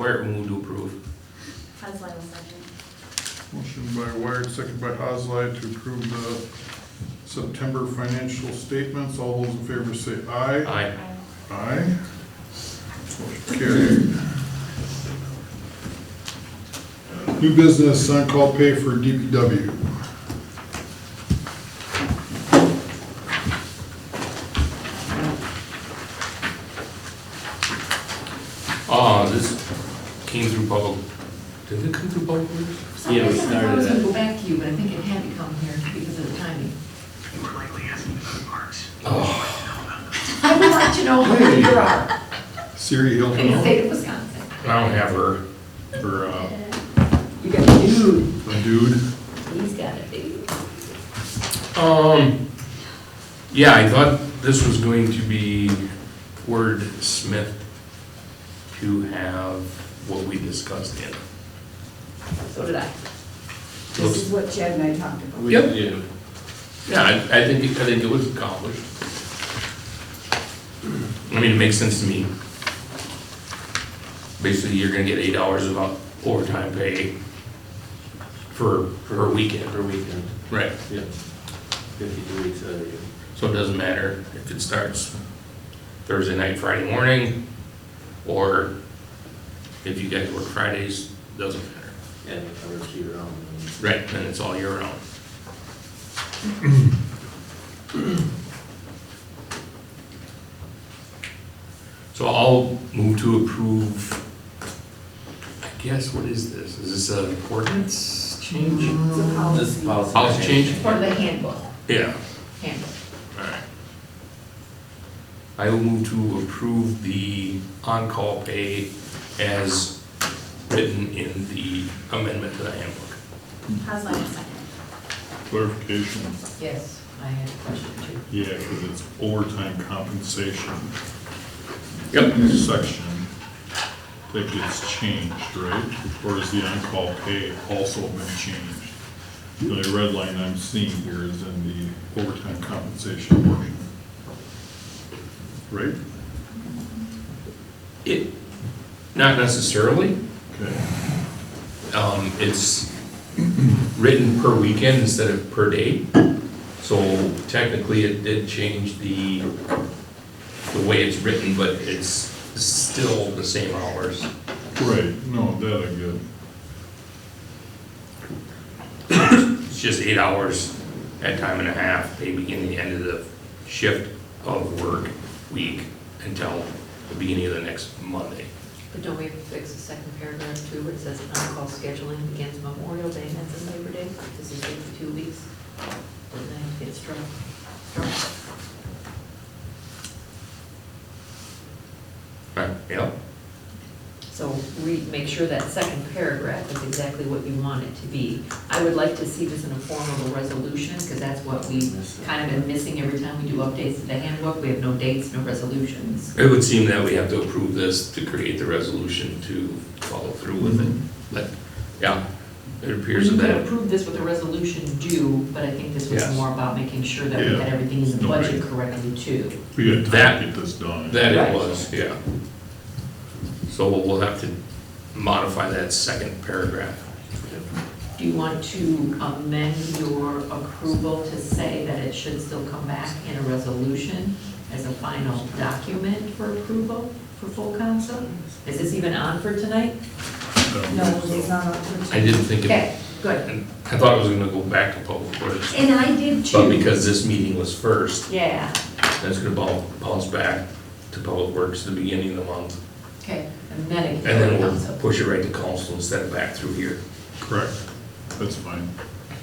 Where move to approve? Haslam will second. Motion by Wired, second by Haslide to approve the September financial statements. All those in favor say aye. Aye. Aye. Motion carried. New business, on-call pay for DPW. This came through public, did it come through public works? For some Yeah, we reason, I thought started I was gonna it. go back to you, but I think it had to come here because of the timing. Oh, I would like to know how many there are Siri in the Hilton state of Wisconsin. I don't have her. for You got a dude. a dude. He's got a dude. Yeah, I thought this was going to be wordsmith to have what we discussed in. So did I. This is what Chad and I talked about. We Yep. did. Yeah, I think it was accomplished. I mean, it makes sense to me. Basically, you're gonna get 8 hours of overtime pay per weekend. Per weekend, Right. yeah. 52 weeks out of the year. So it doesn't matter if it starts Thursday night, Friday morning, or if you guys work Fridays, doesn't matter. And it covers year round. Right, then it's all year round. So I'll move to approve, I guess, what is this? Is this an ordinance change? It's a This policy. policy. Policy change? It's part of the handbook. Yeah, Handbook. alright. I will move to approve the on-call pay as written in the amendment to the handbook. Haslam will second. Clarification. Yes, I had a question too. Yeah, because it's overtime compensation Yep. section that gets changed, right? Or is the on-call pay also been changed? The only red line I'm seeing here is in the overtime compensation portion. Right? It, not necessarily. Okay. It's written per weekend instead of per day. So technically it did change the way it's written, but it's still the same hours. Right, no, that I get. It's just 8 hours at time and a half, they begin the end of the shift of work week until the beginning of the next Monday. But don't we have to fix the second paragraph too, where it says on-call scheduling begins Memorial Day and ends on Labor Day? This is 52 weeks. Doesn't that have to get struck? Right, yeah. So make sure that second paragraph is exactly what you want it to be. I would like to see this in a form of a resolution, because that's what we've kind of been missing every time we do updates to the handbook. We have no dates, no resolutions. It would seem that we have to approve this to create the resolution to follow through with it. But, yeah, it appears We could that, approve this with a resolution due, but I think this was Yes. more about making sure that we Yeah. had everything in the No, budget right. correctly too. We got time That- to get this done. that Right. it was, yeah. So we'll have to modify that second paragraph. Do you want to amend your approval to say that it should still come back in a resolution as a final document for approval for full council? Is this even on for tonight? No, it's not on for I didn't think it, Okay, good. and I thought it was gonna go back to public works, And I did but too. because this meeting was first, Yeah, that's gonna bounce back to public works at the beginning of the month. okay, and then it And then can we'll council. push it right to council instead of back through here. Correct, that's fine.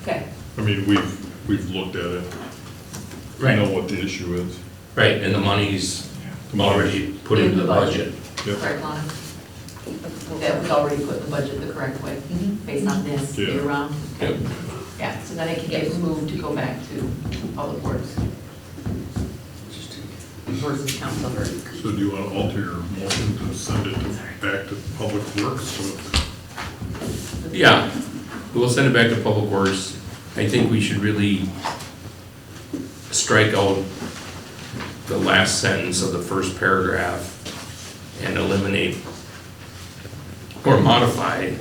Okay, I mean, we've looked at it. We know what the issue is. Right, and the money's already put into the budget. Yep. correct, Lana? That was already put in the budget the correct way, based on this Yeah. year round? Yep. Yeah, so then it can get moved to go back to public works versus council. So do you want to alter your motion to send it back to Public Works with? Yeah, we'll send it back to Public Works. I think we should really strike out the last sentence of the first paragraph and eliminate or modify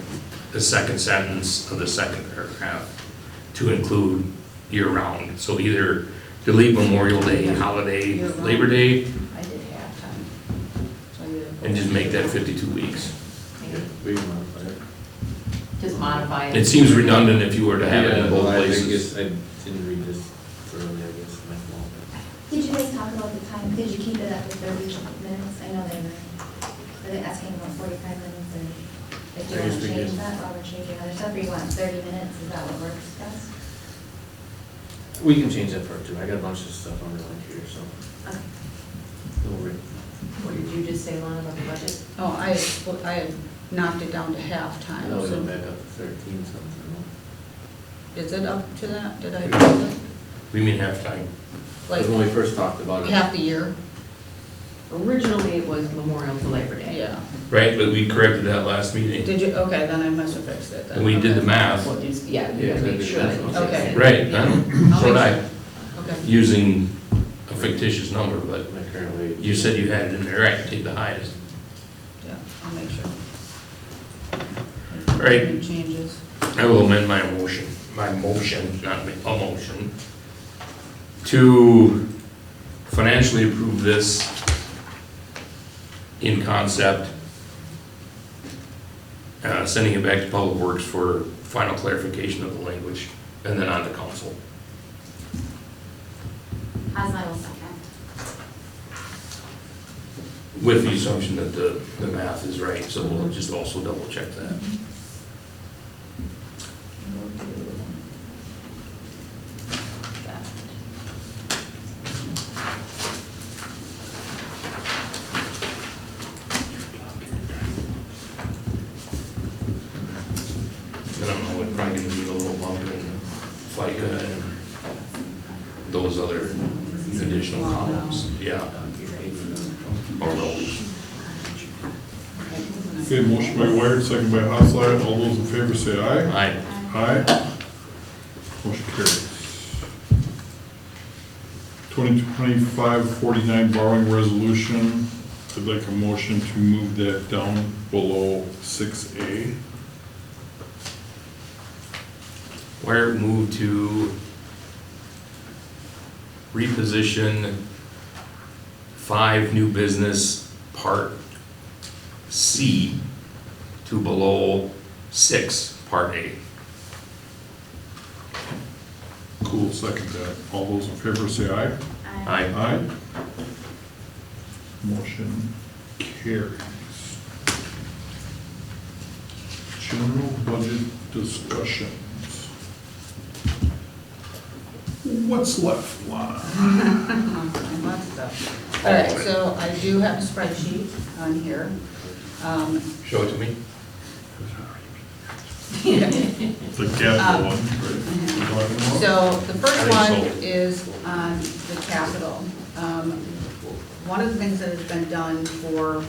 the second sentence of the second paragraph to include year-round. So either delete Memorial Day, holiday, Year-round. Labor Day, I did halftime. So I did- and just make that 52 weeks. We can modify it. Just modify it. It seems redundant if you were to have it in Yeah, both well, I places. guess I didn't read this thoroughly, I guess, my fault. Did you guys talk about the time? Did you keep it at the 30 minutes? I know they were they asking about 45 minutes or if you I want guess to we change could- that while we're changing other stuff, or you want 30 minutes? Is that what works best? We can change that part too, I got a bunch of stuff on the line here, so. Okay. Don't worry. What did you just say, Lon, about the budget? Oh, I had knocked it down to halftime. Now we so- went back up to 13 something. Is it up to that? Did I do it? We mean halftime. Like Like when we first talked about it. half the year? Originally, it was Memorial to Labor Day. Yeah. Right, but we corrected that last meeting. Did you? Okay, then I must have fixed it then. And we did the Okay. math. Well, just, yeah, you Yeah, gotta I make think sure that's that you what- fix Okay. it. Right, Yeah. huh? So did I, Okay. using a fictitious number, but My current wage. you said you had it in there, right, take the highest. Yeah, I'll make sure. All right. Any changes? I will amend my motion, not a motion, to financially approve this in concept, sending it back to Public Works for final clarification of the language, and then on to council. Haslam will second. With the assumption that the math is right, so we'll just also double check that. I don't know, we're probably gonna need a little bump in FICA and those other additional columns, yeah. Or those. Okay, motion by Wired, second by Haslett. All those in favor say aye. Aye. Aye. Motion carries. 2025-49 borrowing resolution. I'd like a motion to move that down below 6A. Where move to reposition 5 new business part C to below 6 part A. Cool, second that. All those in favor say aye. Aye. Aye. Motion carries. General budget discussions. What's left, Lana? Lots of stuff. All right, so I do have a spreadsheet on here. Show it to me. The capital one, right? We're talking about? So the first I one think so. is on the capital. One of the things that has been done for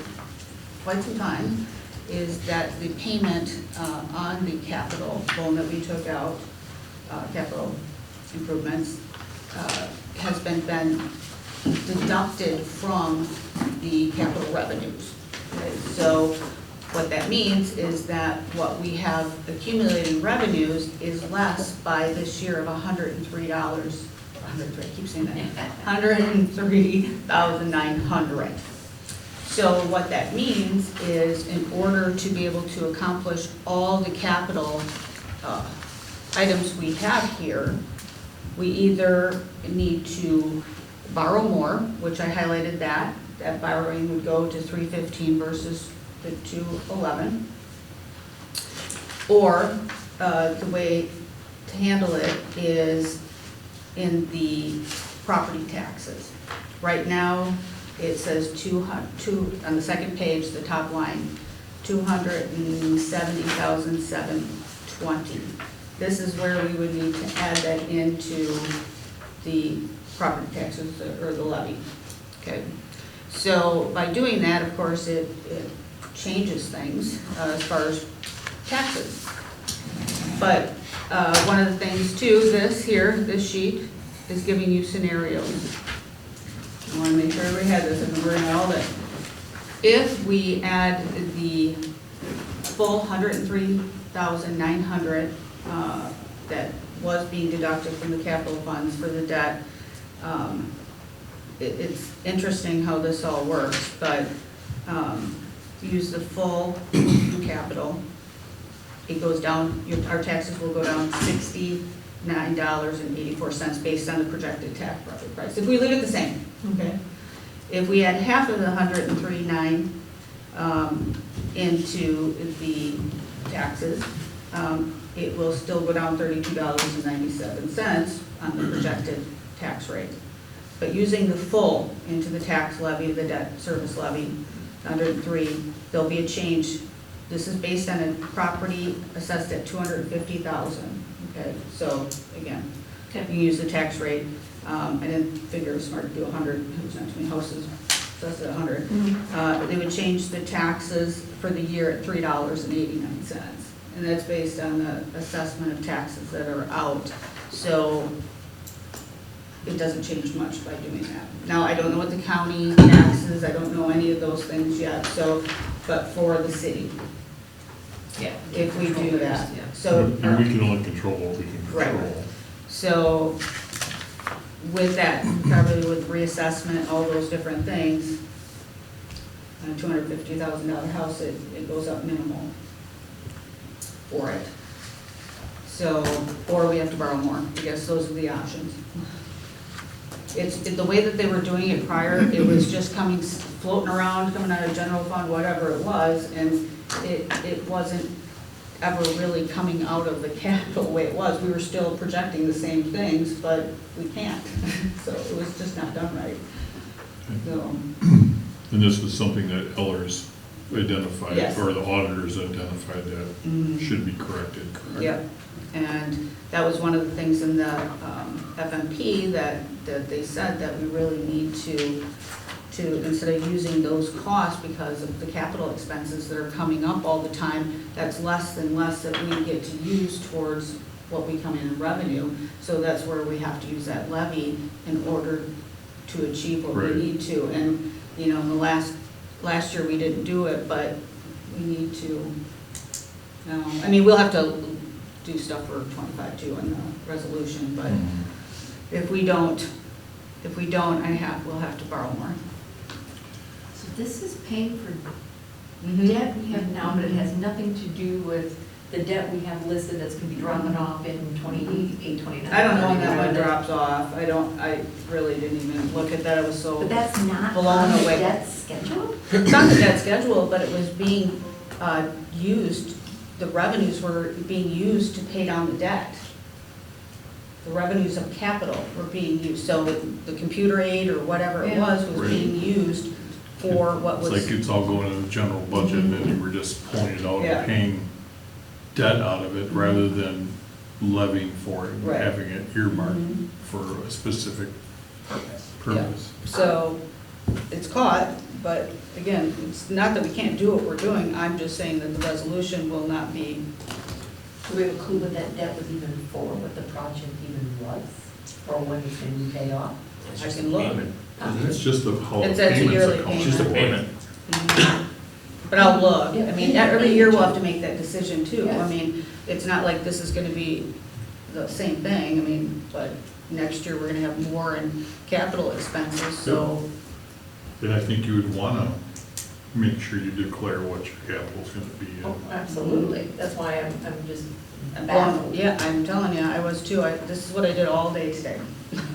quite some time is that the payment on the capital loan that we took out, capital improvements, has been deducted from the capital revenues. Okay, so what that means is that what we have accumulated in revenues is less by this year of $103, I keep saying that, $103,900. So what that means is in order to be able to accomplish all the capital items we have here, we either need to borrow more, which I highlighted that borrowing would go to 315 versus the 211. Or the way to handle it is in the property taxes. Right now, it says on the second page, the top line, 270,720. This is where we would need to add that into the property taxes or the levy. Okay. So by doing that, of course, it changes things as far as taxes. But one of the things too, this sheet is giving you scenarios. I want to make sure everybody has this, and we're going to all that. If we add the full 103,900 that was being deducted from the capital funds for the debt. It's interesting how this all works, but use the full capital, it goes down, our taxes will go down $69.84 based on the projected tax price, if we leave it the same, okay? If we add half of the 103.9 into the taxes, it will still go down $32.97 on the projected tax rate. But using the full into the tax levy, the debt service levy, 103, there'll be a change. This is based on a property assessed at 250,000. Okay, so again, you use the tax rate. I didn't figure it was smart to do 100. There's not too many houses assessed at 100. They would change the taxes for the year at $3.89, and that's based on the assessment of taxes that are out. So it doesn't change much by doing that. Now, I don't know what the county taxes, I don't know any of those things yet, so, but for the city, Yeah. if we do that. Yeah. So, And we can only control what we can Right. control. so with that, probably with reassessment, all those different things, on a $250,000 house, it goes up minimal for it. So, or we have to borrow more. I guess those are the options. It's the way that they were doing it prior, it was just floating around, coming out of general fund, whatever it was, and it wasn't ever really coming out of the capital the way it was. We were still projecting the same things, but we can't. So it was just not done right. So, And this was something that Ellers identified, Yes. or the auditors identified that should be corrected, correct? yep. And that was one of the things in the FMP that they said that we really need to, instead of using those costs because of the capital expenses that are coming up all the time, that's less than less that we get to use towards what we come in revenue. So that's where we have to use that levy in order to achieve what Right. we need to. And, you know, in the last year we didn't do it, but we need to, I mean, we'll have to do stuff for 25 too in the resolution, but if we don't, we'll have to borrow more. So this is paying for Mhm. debt we have now, but it has nothing to do with the debt we have listed that's gonna be dropping off in 28, 29. I don't know when that 30, one drops off. I really didn't even look at that. I was so, But that's not Blown on the away. debt schedule? it's on the debt schedule, but it was being used, the revenues were being used to pay down the debt. The revenues of capital were being used, so the computer aid or whatever it was Right. being used for what It's was. like it's all going in the general budget, and then you were just pulling it out Yeah. and paying debt out of it, rather than levying for it and Right. having it earmarked Mhm. for a specific Yeah. purpose. So it's caught, but again, it's not that we can't do what we're doing, I'm just saying that the resolution will not be, Do we have a clue what that debt was even for, what the project even was, or when it's going to be paid off? It's I just can a look. payment. And it's just how the It's a payments yearly account. It's just a for it. payment. but I'll look. Yeah. I mean, every year we'll have to make that decision too. I Yes. mean, it's not like this is gonna be the same thing, I mean, but next year we're gonna have more in capital expenses, so. Then I think you would wanna make sure you declare what your capital's gonna be. Oh, absolutely. That's why I'm just Well, baffled. yeah, I'm telling you, I was too. This is what I did all day today.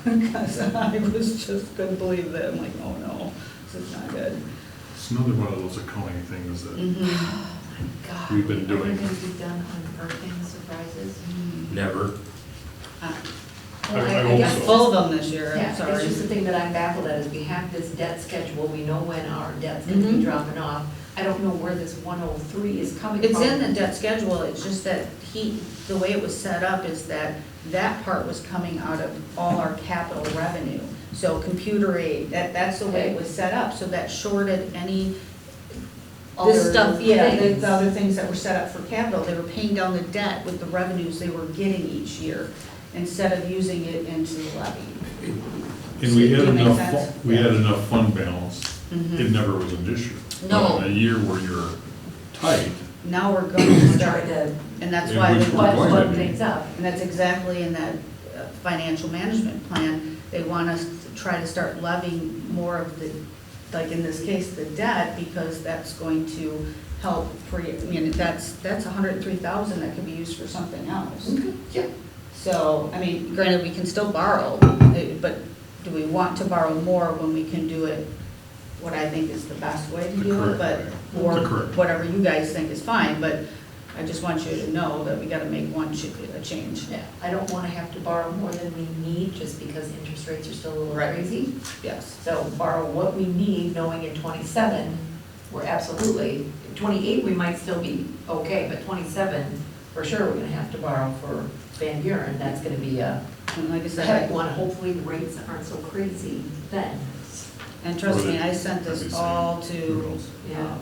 Because I was just couldn't believe that. I'm like, oh no, this is not good. It's another one of those accounting things that Mhm. Oh my God. We've been doing. Are we going to be done unearthing surprises? Never. Uh, I Well, hope guess so. Full of them this year, I'm Yeah, it's sorry. just the thing that I'm baffled at is we have this debt schedule, we know when our debt's gonna be Mhm. dropping off. I don't know where this 103 is coming from. It's in the debt schedule, it's just that the way it was set up is that part was coming out of all our capital revenue. So computer aid, that's the way it was set up, so that shorted any, this Other stuff, yeah, things. the other things that were set up for capital, they were paying down the debt with the revenues they were getting each year, instead of using it into the levy. And we had Does that make enough, sense? we had enough fund balance, Mhm. it never was an issue. No. But in a year where you're tight, now we're going to Try start, to and that's Yeah, why we- we we're want going to. to button be. things up. And that's exactly in that financial management plan, they want us to try to start levying more of the, like in this case, the debt, because that's going to help free, I mean, that's $103,000 that could be used for something else. Yep. So, I mean, granted, we can still borrow, but do we want to borrow more when we can do it what I think is the best way to The do it, correct but, way. or The correct. whatever you guys think is fine, but I just want you to know that we gotta make a change. Yeah, I don't wanna have to borrow more than we need, just because interest rates are still a little Right. crazy. Yes. So borrow what we need, knowing in 27, we're absolutely, 28, we might still be okay, but 27, for sure, we're gonna have to borrow for Van Buren. That's gonna be a And like I said, heck one. Hopefully, the rates aren't so crazy then. and trust me, I sent this all to, Yeah,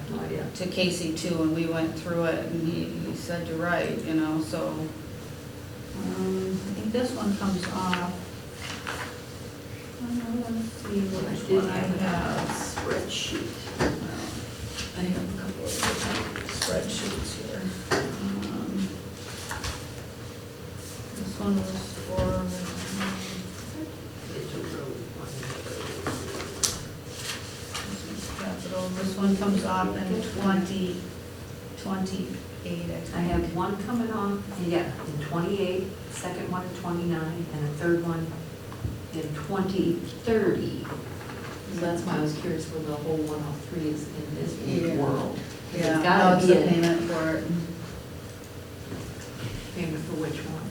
no idea. to Casey too, and we went through it, and he said, you're right, you know, so. I think this one comes off. Let's see which one I have. Spreadsheet. I have a couple of different spreadsheets here. This one was for, this one's capital, this one comes off in 2028, I have one coming on, yeah, in 28, second one in 29, and a third one in 2030. So that's why I was curious where the whole 103 is in this Yeah. world. Yeah, It's no, gotta it's be the a payment for it. payment for which one?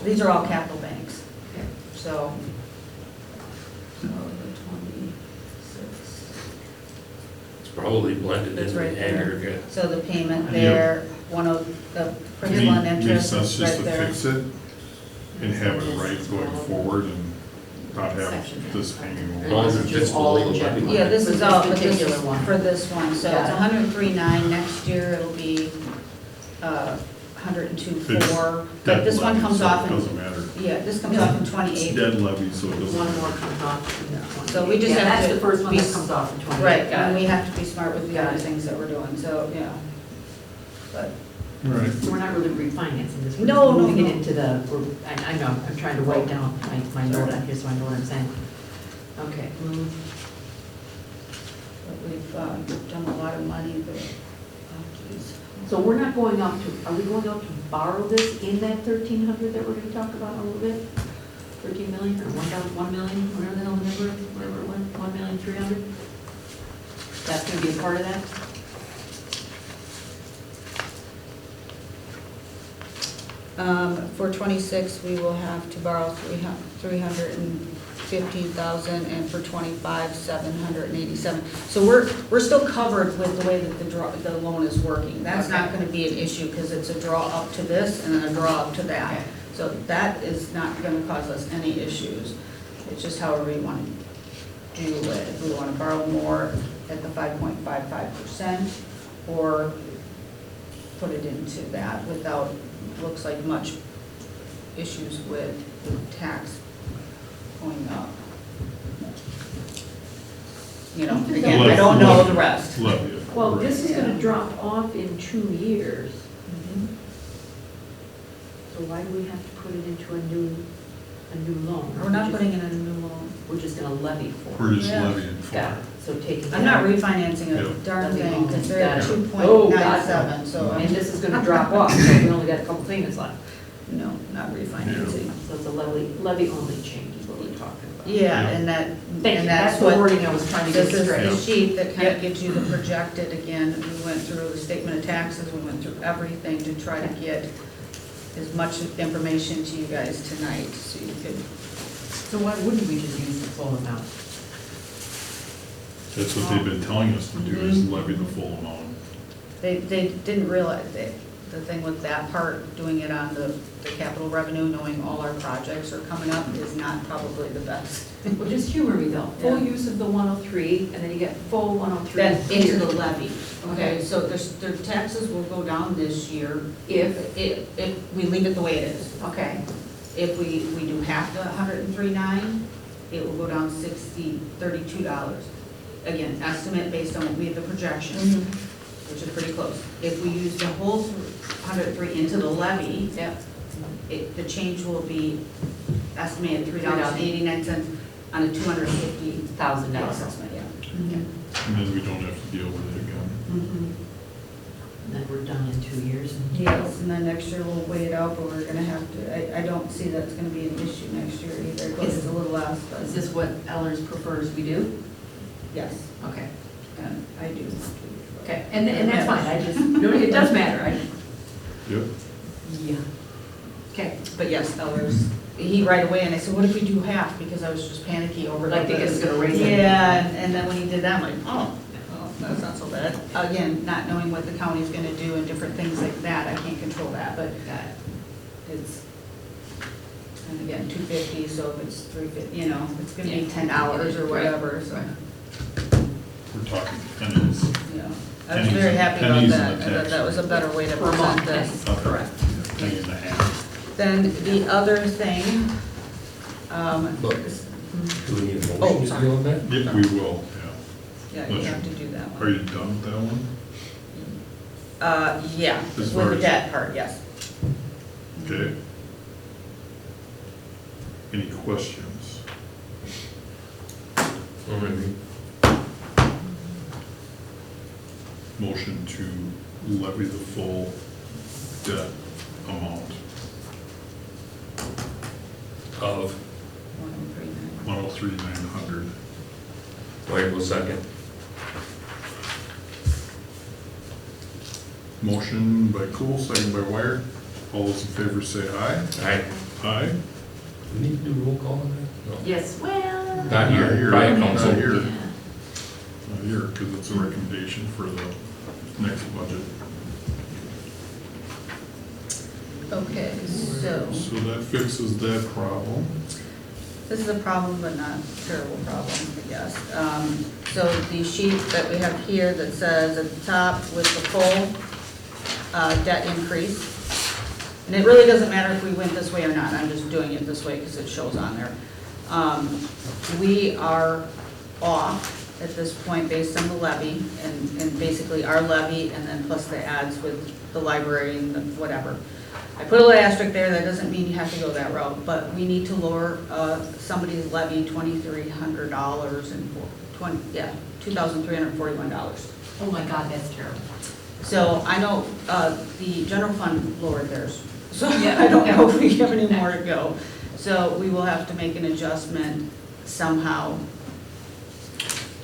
These are all capital banks, Okay. so. So the 26. It's probably blended It's in right the there. aggregate. So the payment Yeah. there, the principal and interest Makes sense is just right to there. fix it and have it right going forward and not have Section. this hanging As long as over. it This is fits just all below in the levy general. line. Yeah, this For is this all, but this particular is one. for this one, so Got it's it. 103.9, next year it'll be 102.4, but Dead this one levy, comes so off It in, doesn't matter. yeah, this comes off in It's 28. dead levy, so it doesn't One matter. more comes off in 28. So we just Yeah, have that's to the first one be that comes off in 28. Right, Got and it. we have to be smart with the Got other it. things that we're doing, so, yeah. But, Right. So we're not really refinancing this, we're No, just no, moving no. it into the, I know, I'm trying to write down my note on here so I know what I'm saying. Okay, move. but we've done a lot of money, but, oh, geez. So we're not going up to, are we going up to borrow this in that 1,300 that we're gonna talk about in a little bit? 13 million or 1 million, whatever the hell the number, whatever it was, 1,300,000? That's gonna be a part of that? For 26, we will have to borrow 315,000, and for 25, 787. So we're still covered with the way that the loan is working. That's not Okay. gonna be an issue, because it's a draw up to this and then a draw up to that. Okay. So that is not gonna cause us any issues. It's just however we want to do it. If we want to borrow more at the 5.55%, or put it into that without, looks like much issues with tax going up. You know, again, I don't know the rest. Levy it. Well, this is gonna Yeah. drop off in 2 years, Mhm. so why do we have to put it into a new loan? We're not putting in a new loan. We're just gonna levy for it. We're just Yeah. levying for Got it. it, so taking. I'm not it out. refinancing a Yeah. darn Levy thing, loan. because they're Got at it. 2.97, so And I'm, this is gonna drop off, so we only got a couple payments left. no, not refinancing. So it's a levy only change is what we're talking about. Yeah, and Thank you, and that's that's the what. wording I was trying to get This is straight. the sheet that kind of gives you the projected, again, we went through the statement of taxes, we went through everything to try to get as much information to you guys tonight, so you could, So why wouldn't we just use the full amount? That's what they've been telling us to do, is levy the full amount. they didn't realize, the thing with that part, doing it on the capital revenue, knowing all our projects are coming up, is not probably the best. Well, just humor me though, full Yeah. use of the 103, and then you get full 103. Then into here. the levy, okay, Okay. so their taxes will go down this year If, if we leave it the way it is. okay, If we do half the 103.9, it will go down $32. Again, estimate based on, we have the projection. which is pretty close. If we use the whole 103 into the levy, Yep. the change will be estimated $3.89 on a $250 assessment, yeah. And then we don't have to deal with it again. And then we're done in 2 years. Yes, and then next year we'll wait it out, but we're gonna have to, I don't see that's gonna be an issue next year either, because it's a little less, but Is this what Ellers prefers we do? yes, Okay. and I do. Okay, and that's fine, I just, it does matter, Yep. Yeah. Okay. But yes, Ellers, he right away, and I said, what if we do half, because I was just panicky over. Like thinking it's gonna raise it. Yeah, and then when he did that, I'm like, oh, that's not so bad. Again, not knowing what the county's gonna do and different things like that, I can't control that, but it's, and again, $250, so if it's $350, you know, it's gonna be Yeah. $10 or whatever, so, We're talking pennies. you know. I was Pennies very and- happy about pennies that, and the and tax that was a better way to Per present month, this. Okay. Correct. Penny and a half. Then the other thing, Look. is- Do we need a Oh, motion to sorry. deal with that? Yeah, we will, yeah, you have to do that yeah. one. Are you done with that one? Yeah, As with far the as- debt part, yes. Okay. Any questions? Or maybe. Motion to levy the full debt amount Of, 103.9. 103,900. Wait a second. Motion by Cool, second by Wire. All those in favor say aye. Aye. Aye. Do we need to do roll call on that? No. Yes, well. Not here, by a council. Not here. Yeah. Not here, because it's a recommendation for the next budget. Okay, so, So that fixes that problem. this is a problem, but not a terrible problem, I guess. So the sheet that we have here that says at the top with the full debt increase, and it really doesn't matter if we went this way or not, I'm just doing it this way because it shows on there. We are off at this point based on the levy, and basically our levy, and then plus the ads with the library and the whatever. I put a little asterisk there, that doesn't mean you have to go that route, but we need to lower somebody's levy $2,300 and $2,341. Oh my God, that's terrible. So I know the general fund lowered theirs, so Yeah. I don't know if we have any more to go. So we will have to make an adjustment somehow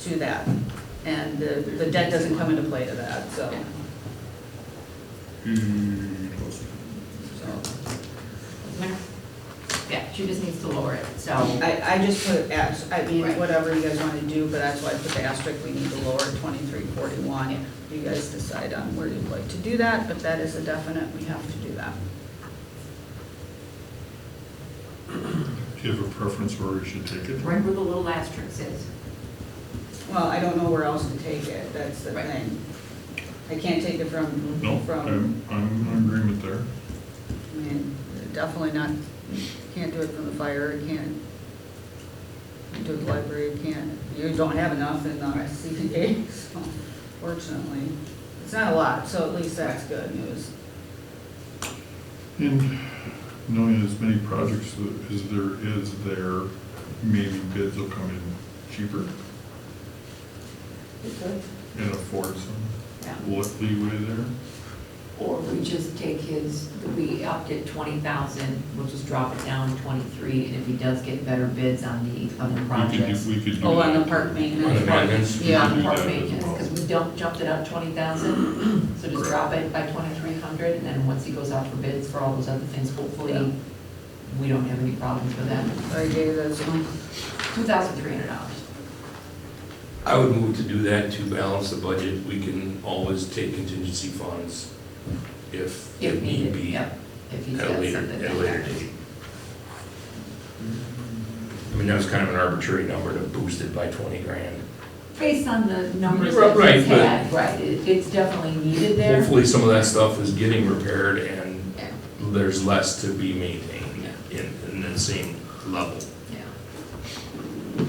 to that. And the debt doesn't come into play to that, so. Yeah, she just needs to lower it, so. I just put, I mean, Right. whatever you guys want to do, but that's why I put the asterisk, we need to lower 2341. You guys decide on where you'd like to do that, but that is a definite, we have to do that. Do you have a preference where we should take it? Right where the little asterisk is. Well, I don't know where else to take it, that's the Right. thing. I can't take it from, No, from, I'm in agreement there. I mean, definitely not, can't do it from the fire, can't do the library, can't, you don't have enough in the CPA, so fortunately. It's not a lot, so at least that's good news. And knowing as many projects as there is there, maybe bids will come in cheaper and afford Yeah. some leeway there. Or we just take his, we upped it 20,000, we'll just drop it down to 23, and if he does get better bids on the other projects. We could do Oh, on that. the park On maintenance. the maintenance. Yeah. On park Yeah. maintenance, because we jumped it up 20,000, so just drop it by 2,300, and then once he goes out for bids for all those other things, hopefully, Yeah. we don't have any problems with that. I gave that to him. $2,300. I would move to do that to balance the budget. We can always take contingency funds if need needed, be at yep. If he's a got later, something. at a later date. I mean, that was kind of an arbitrary number to boost it by 20 grand. Based on the numbers Right, that he's but- had, right, it's definitely needed there. Hopefully, some of that stuff is getting repaired and Yeah, there's less to be maintained in the same level. yeah.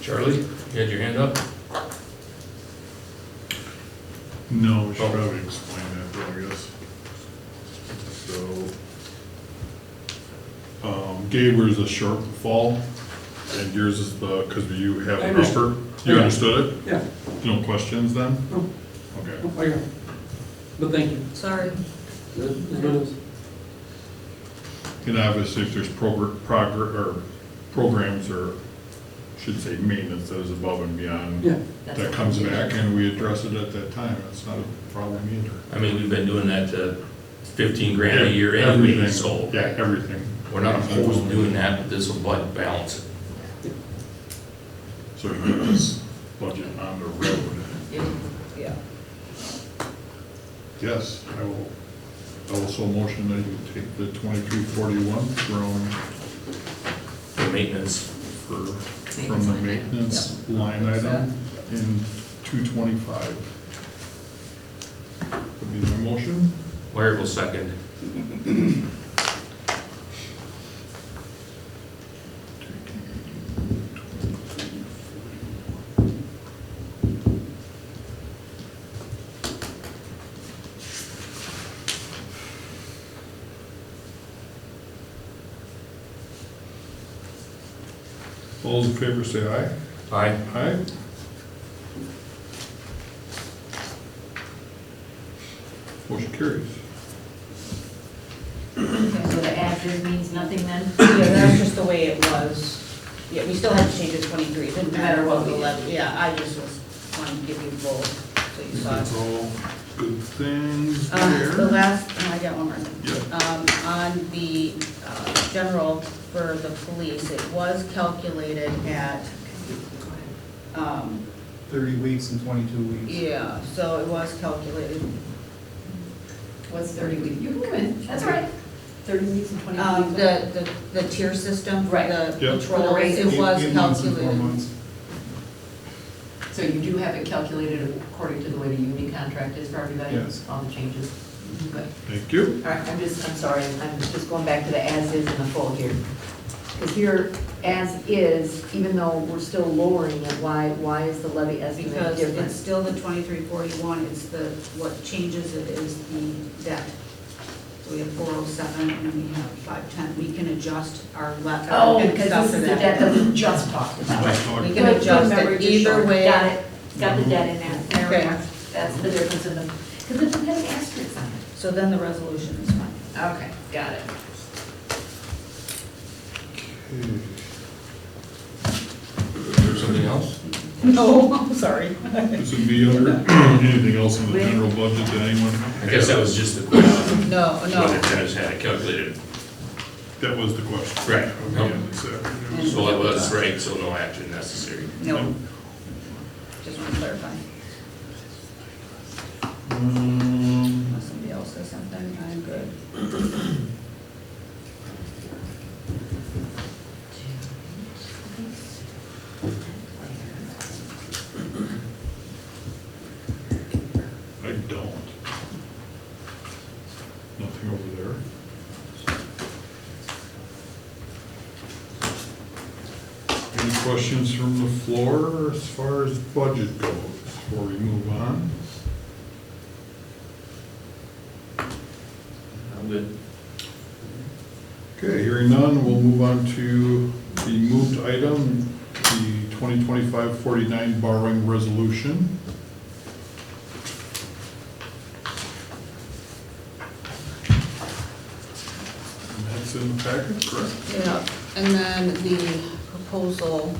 Charlie, you had your hand up? No, we should Oh. probably explain that, though, I guess. So, Gabler's a shortfall, and yours is the, because you have I an understood. upper. You understood it? Yeah. No questions then? No. Okay. Oh, I got it. But thank you. Sorry. As good as. And obviously, if there's programs, or should say maintenance that is above and beyond, Yeah. that comes back and we address it at that time, it's not a problem either. I mean, we've been doing that to 15 grand a year anyway, Everything. so Yeah, everything. we're not opposed to doing that, but this will balance it. So we get this budget on the road. Yeah. Yes, I will also motion that you take the 2341 For maintenance. from the maintenance line item in 225. Would be my motion. Where will second? All those in favor say aye. Aye. Aye. Motion carries. So the as-is means nothing then? Yeah, that's just the way it was. Yeah, we still had to change it to 23, it didn't matter what we left, yeah, I just was wanting to give you both, so you saw That's it. all good things The there. last, I got one more thing. Yeah. On the general for the police, it was calculated at, 30 weeks and 22 weeks. yeah, so it was calculated. What's 30 weeks? You can come in, that's all right. 30 weeks and 20 weeks. The tier system for Right. the Yep. patrol, For the raises. it was 8 months and 4 calculated. months. So you do have it calculated according to the way the union contract is for everybody? Yes. All the changes? Good. Thank you. All right, I'm sorry, I'm just going back to the as-is and the full here. Because here, as-is, even though we're still lowering it, why is the levy estimate Because different? it's still the 2341, it's what changes it is the debt. So we have 407 and we have 510, we can adjust our Oh, and because stuff this for is the that. debt that we just talked about. We Good, can good adjust memory, it just either short. way. Got it, got the debt in there, there we Okay. are. That's the difference in the, because it has asterisks on it. So then the resolution is fine. Okay, got it. Is there something else? No, I'm sorry. This would be under anything else in the general budget that anyone? I guess that was just the question. No, What no. it has had it calculated. That was the question. Right. Okay, this afternoon. So it was right, so no action necessary. No. Just want to clarify. Unless somebody else says something, I'm good. I don't. Nothing over there. Any questions from the floor as far as budget goes before we move on? I'm good. Okay, hearing none, we'll move on to the moved item, the 2025-49 borrowing resolution. And that's in the packet, correct? Yeah, and then the proposal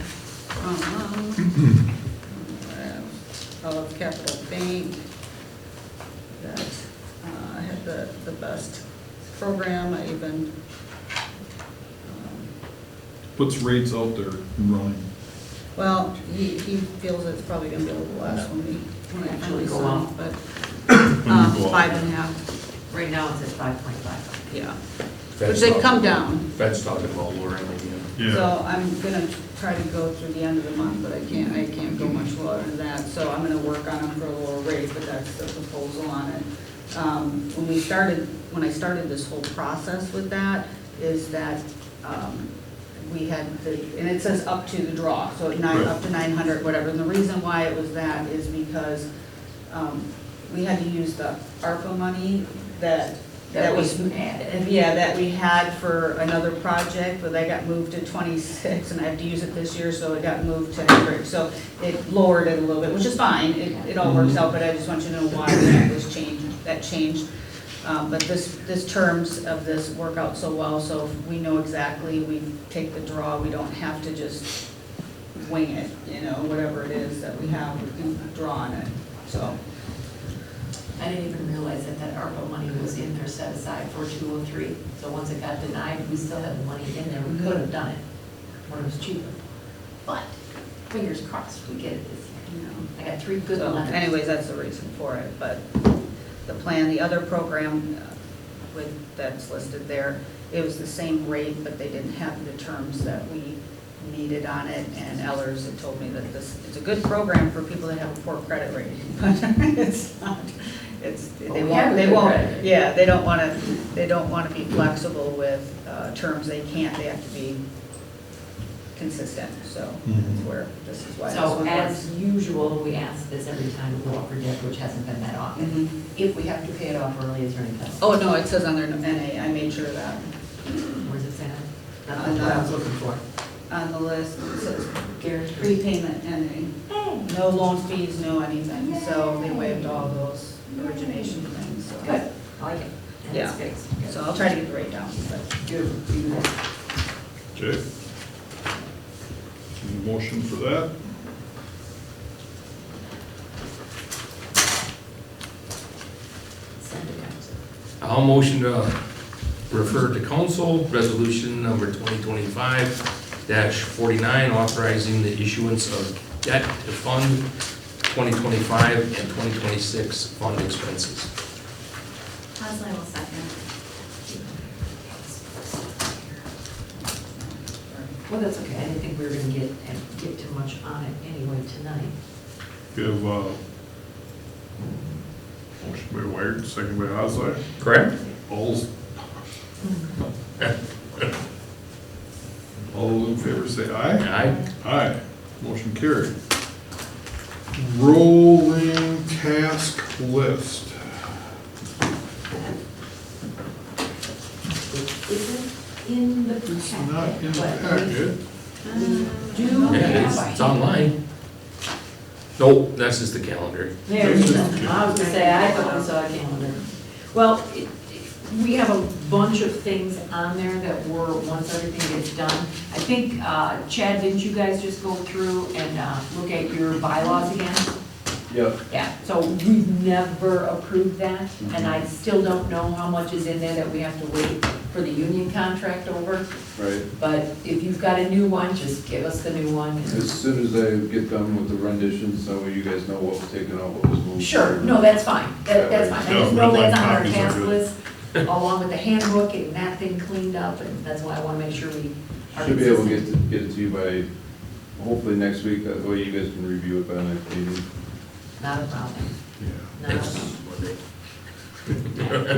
of Capital Bank that had the best program. I even, What's rates out there running? well, he feels it's probably gonna be a little less when I Actually finally go saw, up. but When you go up. 5.5, Right now it's at 5.5. yeah. Fed's But they've come talking- down. Fed's talking about lowering it again. Yeah, So I'm gonna try to go through the end of the month, but I can't go much lower than that. So I'm gonna work on them for a lower rate, but that's the proposal on it. When I started this whole process with that, is that we had and it says up to the draw, so up to 900, whatever. And the reason why it was that is because we had to use the ARPA money that was, that we had for another project, but that got moved to 26, and I have to use it this year, so it got moved to Hendrick. So it lowered it a little bit, which is fine, it all works out, but I just want you to know why that changed. But this terms of this work out so well, so if we know exactly, we take the draw, we don't have to just wing it, whatever it is that we have, we can draw on it, so. I didn't even realize that ARPA money was in there set aside for 203. So once it got denied, we still had the money in there. We could have done it when it was cheaper. But fingers crossed we get it this year. I got 3 good So letters. anyways, that's the reason for it, but the plan, the other program that's listed there, it was the same rate, but they didn't have the terms that we needed on it, and Ellers had told me that it's a good program for people that have a poor credit rating, but it's not. They don't want to be flexible with terms. They can't, they have to be consistent, so that's where, this is why. this So one as works. usual, we ask this every time we go up for debt, which hasn't been that often. If we have to pay it off early, is there any penalty? Oh, no, it says on their NA, I made sure of that. Where's it saying? That's On what I was looking for. On the list, it says Guaranteed. prepayment NA. No loan fees, no anything, so they waived all those origination things, so. Good, I like it. And Yeah. it's fixed. So I'll try to get the rate down, but. Beautiful. You do that. Okay. Any motion for that? Send it out. I'll motion to refer to council, resolution number 2025-49, authorizing the issuance of debt to fund 2025 and 2026 fund expenses. Parcel, I will second. Well, that's okay. I didn't think we were gonna get too much on it anyway tonight. We have motion by Wired, second by Osler. Correct? All those in favor say aye. Aye. Aye. Motion carried. Rolling task list. Isn't in the packet. It's not in the but packet. we do Yeah, have it's online. Nope, that's just the calendar. There you go. I was gonna say, I thought I saw a calendar. Well, we have a bunch of things on there that were, once everything gets done. I think, Chad, didn't you guys just go through and look at your bylaws again? Yep. Yeah, so we've never approved that, and I still don't know how much is in there that we have to wait for the union contract over. Right. But if you've got a new one, just give us the new one. As soon as I get done with the renditions, that way you guys know what was taken out, what was moved. Sure, no, that's fine, that's fine. I just know that's on our Copies are task good. list, along with the handbook, getting that thing cleaned up, and that's why I wanna make sure we are Should be able to consistent. get it to you by, hopefully next week, that way you guys can review it by the next meeting. Not a problem, Yeah. not a Next problem. Monday. We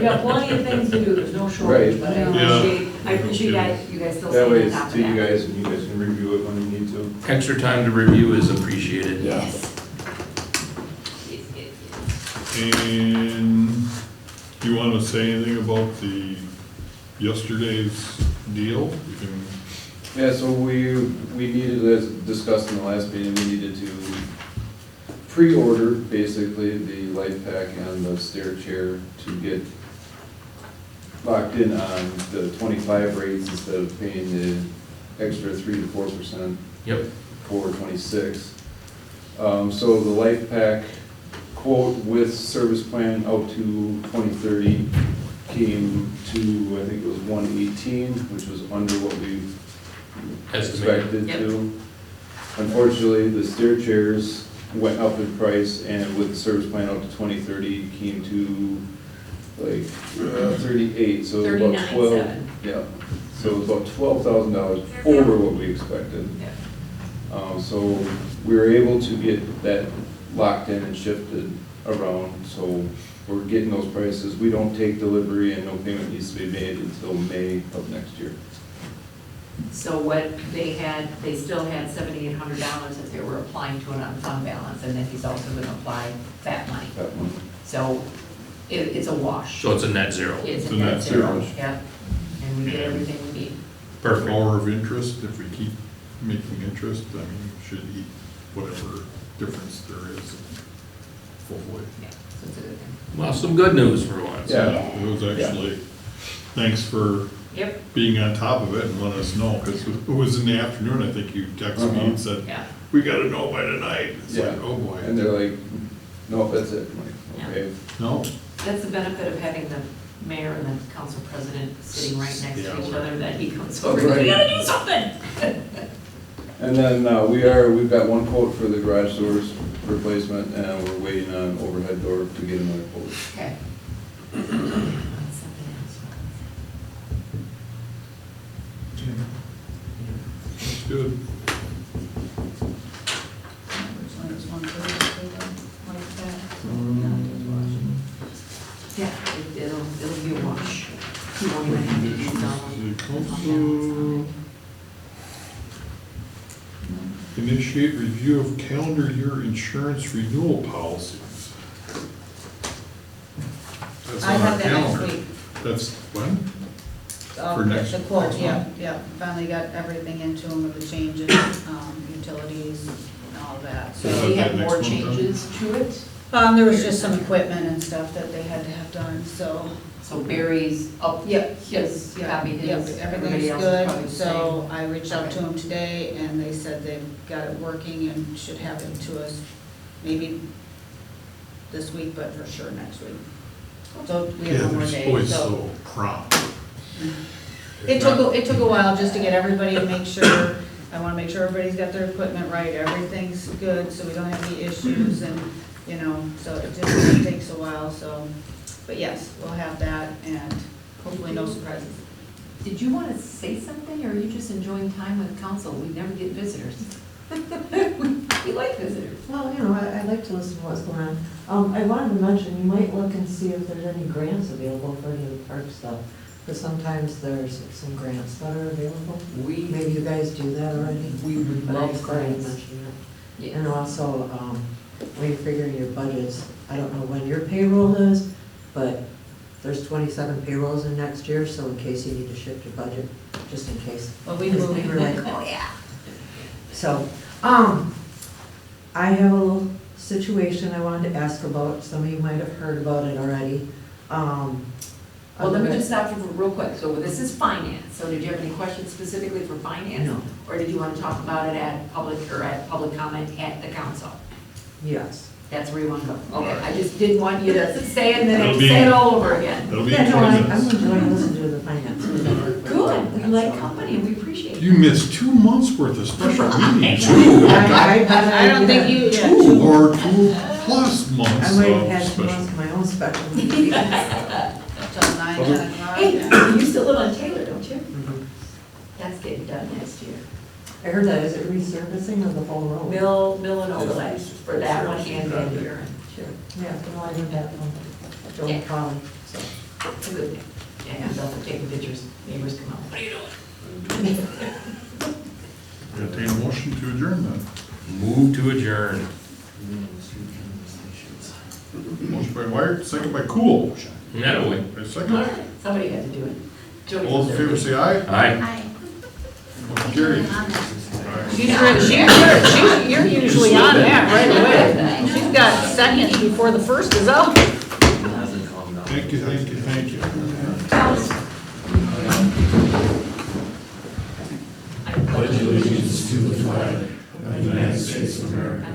got plenty of things to do, there's no shortage, Right. but I appreciate you guys still That way staying on top it's of to you that. guys, and you guys can review it when you need to. Extra time to review is appreciated. Yes. And do you want to say anything about the yesterday's deal? You can, Yeah, so we needed, as discussed in the last meeting, we needed to pre-order basically the life pack and the stair chair to get locked in on the 25 rates instead of paying the extra 3 to 4% Yep. for 26. So the life pack quote with service plan out to 2030 came to, I think it was 118, which was under what we expected Yep. to. Unfortunately, the stair chairs went up in price, and with the service plan out to 2030 came to like 38, so it was about 12. 39.7. Yeah, so it was about $12,000 over what we expected. Yeah. So we were able to get that locked in and shifted around, so we're getting those prices. We don't take delivery and no payment needs to be made until May of next year. So what they still had $7,800 that they were applying to an unfund balance, and then he's also gonna apply that money. That one. So it's a wash. So it's a net zero. It's a a net net zero, zero. yep. And we get everything we need. Perfect. Power of interest, if we keep making interest, I mean, should eat whatever difference there is. Hopefully. Yeah, so it's a good thing. Well, some good news for once. Yeah. It was actually, thanks for Yep, being on top of it and letting us know, because it was in the afternoon, I think you texted me and said, yeah. we gotta know by tonight. It's like, Yeah. oh boy. And they're like, nope, that's it. I'm Yeah. like, okay. No, That's the benefit of having the mayor and the council president sitting right next to Yeah. each other, that he comes over, Right. we gotta do something. And then, we've got one quote for the garage doors replacement, and we're waiting on overhead door to get another quote. Okay. it's good. There's one for like that. Yeah, it'll be a wash. You won't even have to use all of it. Initiate review of calendar year insurance renewal policies. That's I on our have that next calendar. week. That's when? Oh, For next- the quote, next yeah, month? yeah, finally got everything into them with the changes, utilities and all that, So so. Do we that have next more month, then? changes to it? There was just some equipment and stuff that they had to have done, so. So Barry's up, Yep. his, Yeah, copy yep, his, everybody everything's else is probably good, the so same. I reached out to Okay. them today, and they said they've got it working and should have it to us maybe this week, but for sure next week. So we have Yeah, one more they're day, always so. so prompt. It took a while just to get everybody to make sure, I wanna make sure everybody's got their equipment right, everything's good, so we don't have any issues, and, you know, so it just takes a while, so. But yes, we'll have that, and hopefully no surprises. Did you want to say something, or are you just enjoying time with council? We never get visitors. We like visitors. Well, you know, I like to listen to what's going on. I wanted to mention, you might look and see if there's any grants available for any of the park stuff. Because sometimes there's some grants that are available. Maybe you guys do that already. We would But I love just thought I'd grants. mention that. Yeah. And also, when you're figuring your budgets, I don't know when your payroll is, but there's 27 payrolls in next year, so in case you need to shift your budget, just in case. Well, we Because moved. they were like, oh yeah. So, I have a little situation I wanted to ask about. Some of you might have heard about it already. Well, let me just stop you for real quick. So this is finance. So did you have any questions specifically for finance? No. Or did you want to talk about it at public, or at public comment at the council? Yes. That's where you want to go? Okay, I just didn't want you to say it and then have It'll to be- say it all over again. That'll be Yeah, no, 20 I'm minutes. enjoying listening to the finance. Good, we like company, we appreciate it. You missed 2 months worth of special meetings. I don't think you, yeah, Two or 2 plus I months might have of had 2 special. months of my own special meeting. till 9, 10 o'clock. Hey, yeah. you still live on Taylor, don't you? Mhm. That's getting done next year. I heard that, is it resurfacing of the whole road? Mill and overlay for that one and Van Buren. Sure. Yeah, well, I heard that from Joe Yeah. Collins, so. It's a good thing. Yeah, and also taking pictures, neighbors come out, what are you doing? Entertain a motion to adjourn then. Move to adjourn. Motion by Wyatt, second by Cool. That way. By second. Somebody had to do it. Jody All those in favor deserved it. say aye. Aye. Hi. Motion carried. You're usually on that right away. She's got seconds before the first is up. Hasn't calmed down. Thank you, thank you, thank you. Pledge allegiance to the flag of the United States of America,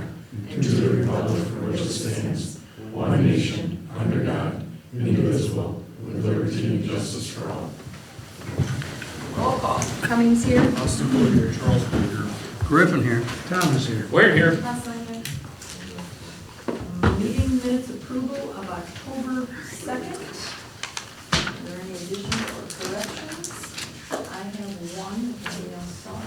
and to the republic for which it stands, one nation, under God, indivisible, with liberty and justice for all. Roll call. Cummings here. Austin Boyd here, Charles Boyd here. Griffin here, Tom is here. We're here. Meeting minutes approval of October 2nd. Are there any additions or corrections? I have one, if anybody else saw it.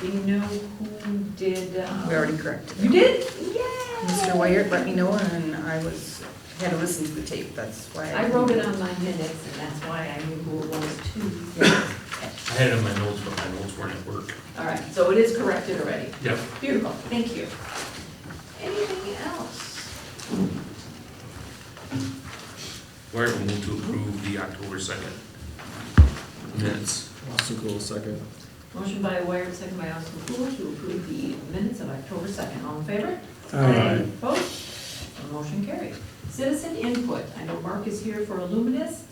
Do you know who did? We already corrected You it. did? Yay! Mr. Wyatt let me know, and I had to listen to the tape, that's why. I wrote it on my minutes, and that's why I knew who it was too. I had it in my notes, but my notes weren't at work. All right, so it is corrected already. Yep. Beautiful, thank you. Anything else? Where we move to approve the October 2nd minutes. Austin Goehl, second. Motion by Wyatt, second by Austin Goehl to approve the minutes of October 2nd. All in favor? Aye. Opposed? The motion carried. Citizen input. I know Mark is here for Illuminous.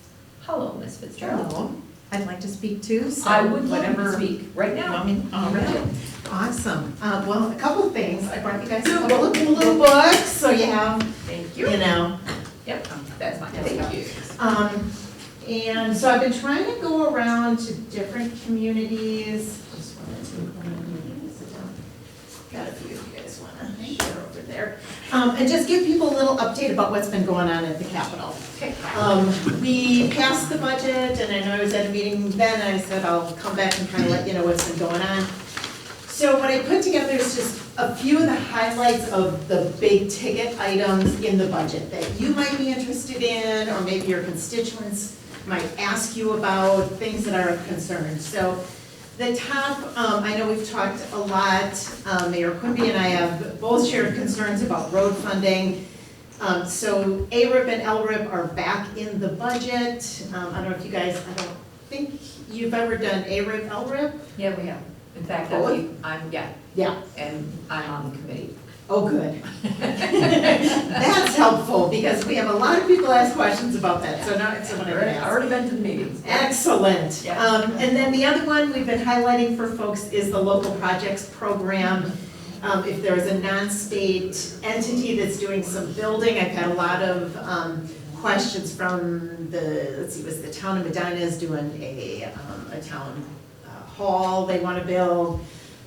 Hello, Ms. Fitzgerald. Hello. I'd like to speak too, so I would love to whatever. speak right now. Want me- all You're right. ready. Awesome. Well, a couple of things. I brought you guys a couple of little books, so you have, Thank you you. know. Yep, that's mine. Thank you. And so I've been trying to go around to different communities. Just wanted to sit down. Got a few if you guys wanna share over there. And just give people a little update about what's been going on at the Capitol. Okay. We passed the budget, and I know I was at a meeting then, I said I'll come back and kind of let you know what's been going on. So what I put together is just a few of the highlights of the big ticket items in the budget that you might be interested in, or maybe your constituents might ask you about, things that are of concern. So the top, I know we've talked a lot, Mayor Quimby and I have both shared concerns about road funding. So ARIP and LRIP are back in the budget. I don't know if you guys, I don't think you've ever done ARIP, LRIP? Yeah, we have. In fact, Oh. yeah, Yeah. and I'm on the committee. Oh, good. That's helpful, because we have a lot of people ask questions about that, so now it's someone I can I've ask. already been to the meetings. Excellent. Yeah. And then the other one we've been highlighting for folks is the local projects program. If there is a non-state entity that's doing some building, I've had a lot of questions from the, let's see, was the town of Medina is doing a town hall they want to build.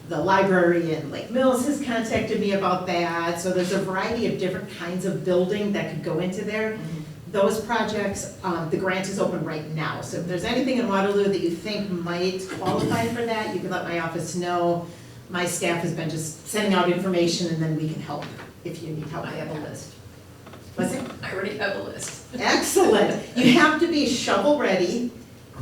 The library in Lake Mills has contacted me about that. So there's a variety of different kinds of building that could go into there. Those projects, the grant is open right now. So if there's anything in Waterloo that you think might qualify for that, you can let my office know. My staff has been just sending out information, and then we can help if you need help. I have a list. What's it? I already have a list. Excellent. You have to be shovel-ready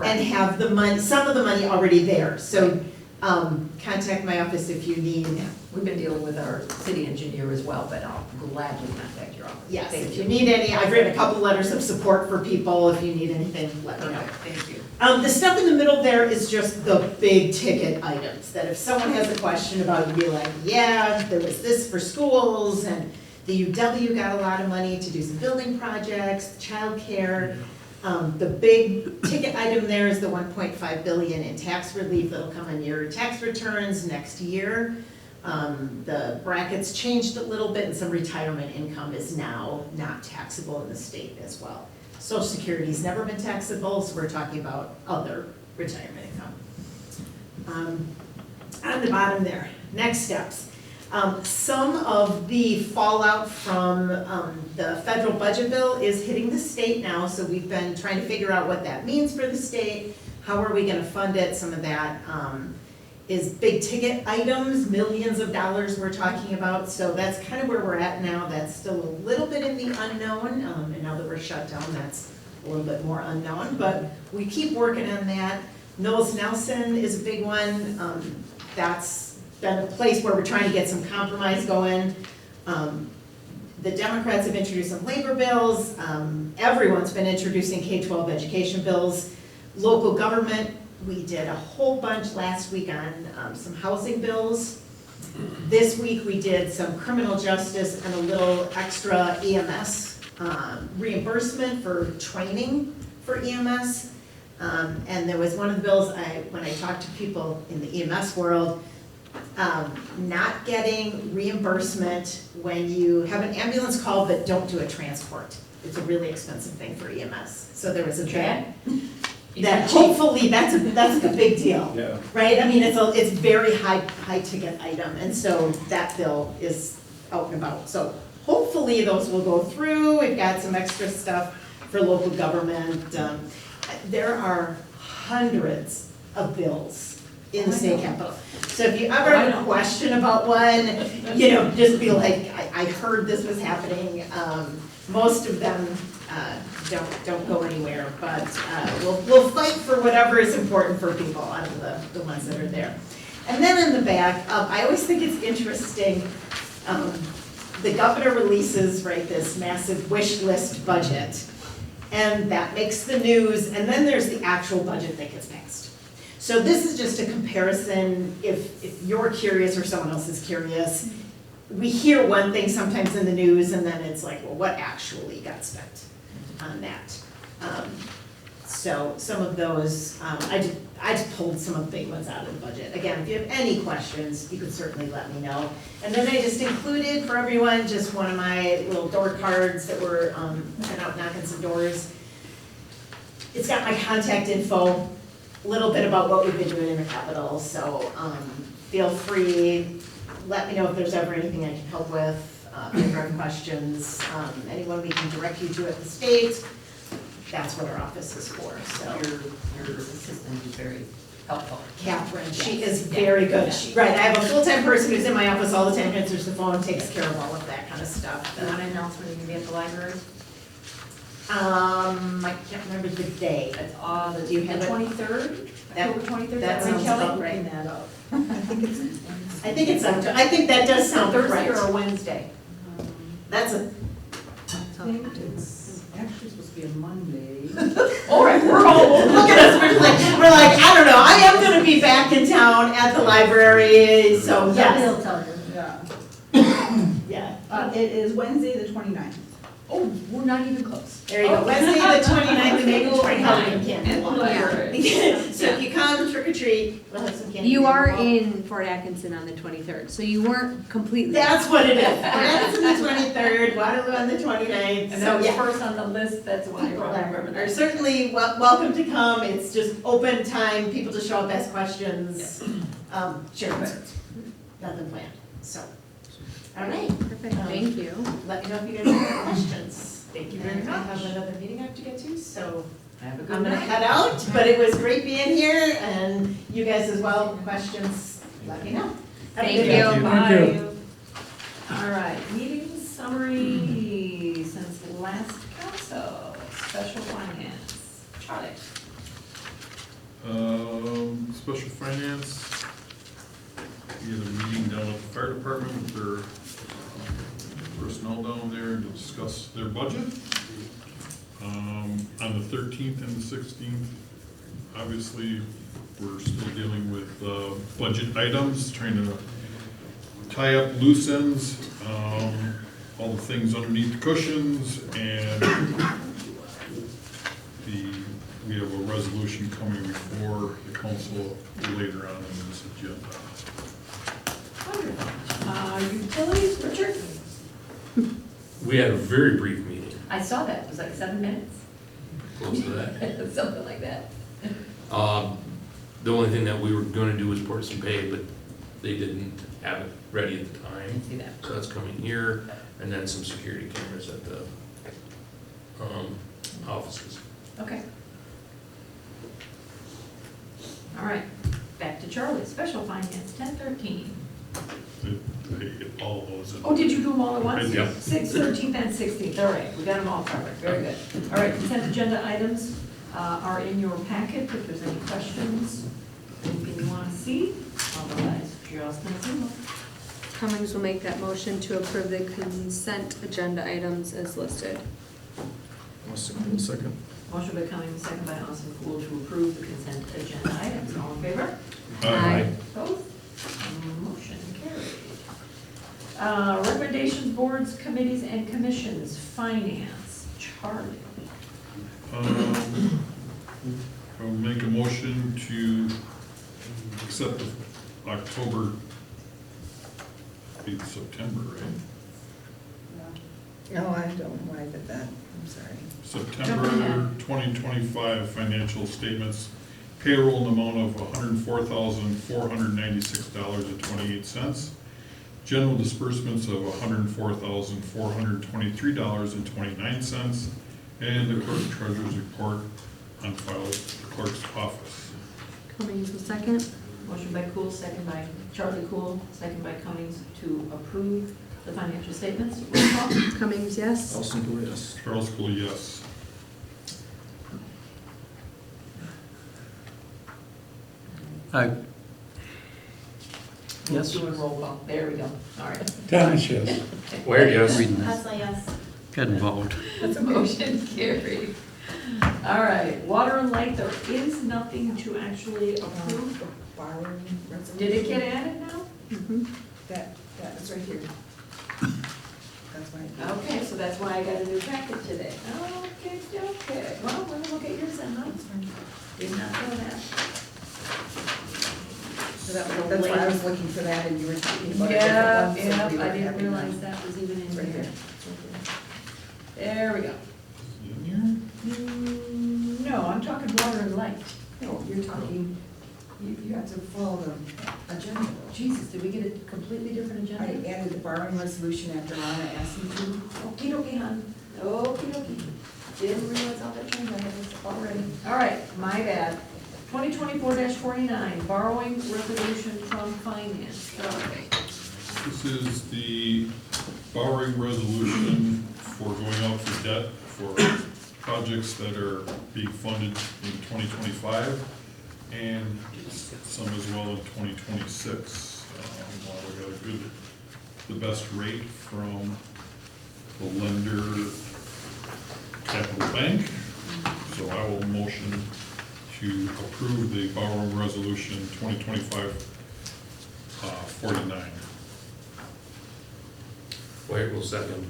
and have the money, some of the money already there. So contact my office if you need. We've been dealing with our city engineer as well, but I'll gladly contact your office. Yes, Thank if you need any, I've written a couple letters of support for people. If you need anything, let me know. Perfect, thank you. The stuff in the middle there is just the big ticket items, that if someone has a question about, you'd be like, yeah, there was this for schools, and the UW got a lot of money to do some building projects, childcare. The big ticket item there is the 1.5 billion in tax relief that'll come on your tax returns next year. The brackets changed a little bit, and some retirement income is now not taxable in the state as well. Social Security's never been taxable, so we're talking about other retirement income. On the bottom there, next steps. Some of the fallout from the federal budget bill is hitting the state now, so we've been trying to figure out what that means for the state. How are we gonna fund it? Some of that is big ticket items, millions of dollars we're talking about, so that's kind of where we're at now. That's still a little bit in the unknown, and now that we're shut down, that's a little bit more unknown, but we keep working on that. Mills Nelson is a big one. That's been a place where we're trying to get some compromise going. The Democrats have introduced some labor bills. Everyone's been introducing K-12 education bills. Local government, we did a whole bunch last week on some housing bills. This week we did some criminal justice and a little extra EMS reimbursement for training for EMS. And there was one of the bills, when I talked to people in the EMS world, not getting reimbursement when you have an ambulance call but don't do a transport. It's a really expensive thing for EMS. So there was a bill that hopefully, that's a big deal. Yeah. Right? I mean, it's very high ticket item, and so that bill is out and about. So hopefully those will go through. We've got some extra stuff for local government. There are hundreds of bills in the state capitol. So if you ever have a question about one, just be like, I heard this was happening. Most of them don't go anywhere, but we'll fight for whatever is important for people out of the ones that are there. And then in the back, I always think it's interesting, the governor releases, right, this massive wish list budget, and that makes the news, and then there's the actual budget that gets passed. So this is just a comparison, if you're curious or someone else is curious. We hear one thing sometimes in the news, and then it's like, well, what actually got spent on that? So some of those, I just pulled some of the big ones out of the budget. Again, if you have any questions, you can certainly let me know. And then I just included for everyone just one of my little door cards that were sent out knocking some doors. It's got my contact info, a little bit about what we've been doing in the Capitol, so feel free, let me know if there's ever anything I can help with, if you have questions, anyone we can direct you to at the state. That's what our office is for, so. Your assistant is very helpful. Catherine, she is very good. Right, I have a full-time person who's in my office all the time, answers the phone, takes care of all of that kind of stuff. You want to announce when you're going to be at the library? I can't remember the day. It's Do you have the it? 23rd? October 23rd? That sounds sounds about right. right. that up. I think that does sound Thursday right. or Wednesday? That's a, It's actually supposed to be a Monday. all right, we're all, look at us, we're like, I don't know, I am gonna be back in town at the library, so yes. They'll tell you. Yeah. It is Wednesday, the 29th. Oh, we're not even close. There you go, Wednesday the 29th, and maybe we'll bring Halloween And the candy. library. So if you come trick or treat, we'll have some candy. You are in Fort Atkinson on the 23rd, so you weren't completely. That's what it is. That's on the 23rd, Waterloo on the 29th, And so that was yeah. first on the list, that's why I People remember are that. certainly welcome to come, it's just open time, people to show up, ask questions. Sure, nothing planned, so. All right. Perfect, thank you. Let me know if you guys have questions. Thank you very And I much. have another meeting I have to get to, so Have a good I'm gonna night. head out, but it was great being here, and you guys as well, questions, let me know. Have a Thank good day. you. Bye. All right, meeting summary since last council, special finance. Charlie. Special finance, we had a meeting down at the fire department with their personnel down there to discuss their budget. On the 13th and the 16th, obviously, we're still dealing with budget items, trying to tie up loose ends, all the things underneath the cushions, and we have a resolution coming before the council later on in this agenda. Wonderful. Utilities, Richard? We had a very brief meeting, I saw that, it was like 7 minutes, close to that. something like that. The only thing that we were gonna do was port some pay, but they didn't have it ready at the time. See that? So that's coming here, and then some security cameras at the, offices. Okay. All right, back to Charlie, special finance, 1013. I hit all of those. Oh, did you do them all at once? Yep. 6th, 13th, and 16th, all right, we got them all covered, very good. All right, consent agenda items are in your packet, if there's any questions, anything you want to see, otherwise, just gonna see. Cummings will make that motion to approve the consent agenda items as listed. Second. Motion by Cummings, second by Austin Poole to approve the consent agenda items, all in favor? Aye. Opposed? Motion carried. Recommendations, boards, committees, and commissions, finance, Charlie. I'll make a motion to accept the October, it's September, right? No, I don't know why I did that, I'm sorry. September 2025 financial statements, payroll in the amount of $104,496.28. General disbursements of $104,423.29, and the clerk treasurer's report on file at the clerk's office. Cummings will second. Motion by Goehl, second by Charlie Goehl, second by Cummings to approve the financial statements. Roll call. Cummings, yes. Austin Goehl, yes. Charles Goehl, yes. Aye. Yes. Doing roll call. There we go. All right. Thomas, yes. Where, yes? Reading that. Hustler, yes. Get involved. That's a motion carried. All right, water and light, there is nothing to actually approve. Borrowing resolution. Did it get added now? Mhm. That is right here. That's why. Okay, so that's why I got a new packet today. Okay, okay. Well, let me look at yours then, huh? Did not know that. So that's why I was looking for that and you were talking about a Yeah, different one. so we were I didn't having realize that. that was even in Right here. here. There we go. In here? No, I'm talking water and light. No, you're talking, you have to follow the agenda. Jesus, did we get a completely different I agenda? added the borrowing resolution after Lana asked me to. Okie dokie, hon. Okie dokie. Didn't realize all that change I had this already. All right, my bad. 2024-49, borrowing resolution from finance. This is the borrowing resolution for going out for debt for projects that are being funded in 2025 and some as well in 2026. We got the best rate from the lender Capital Bank. So I will motion to approve the borrowing resolution 2025 49. Wait, will second.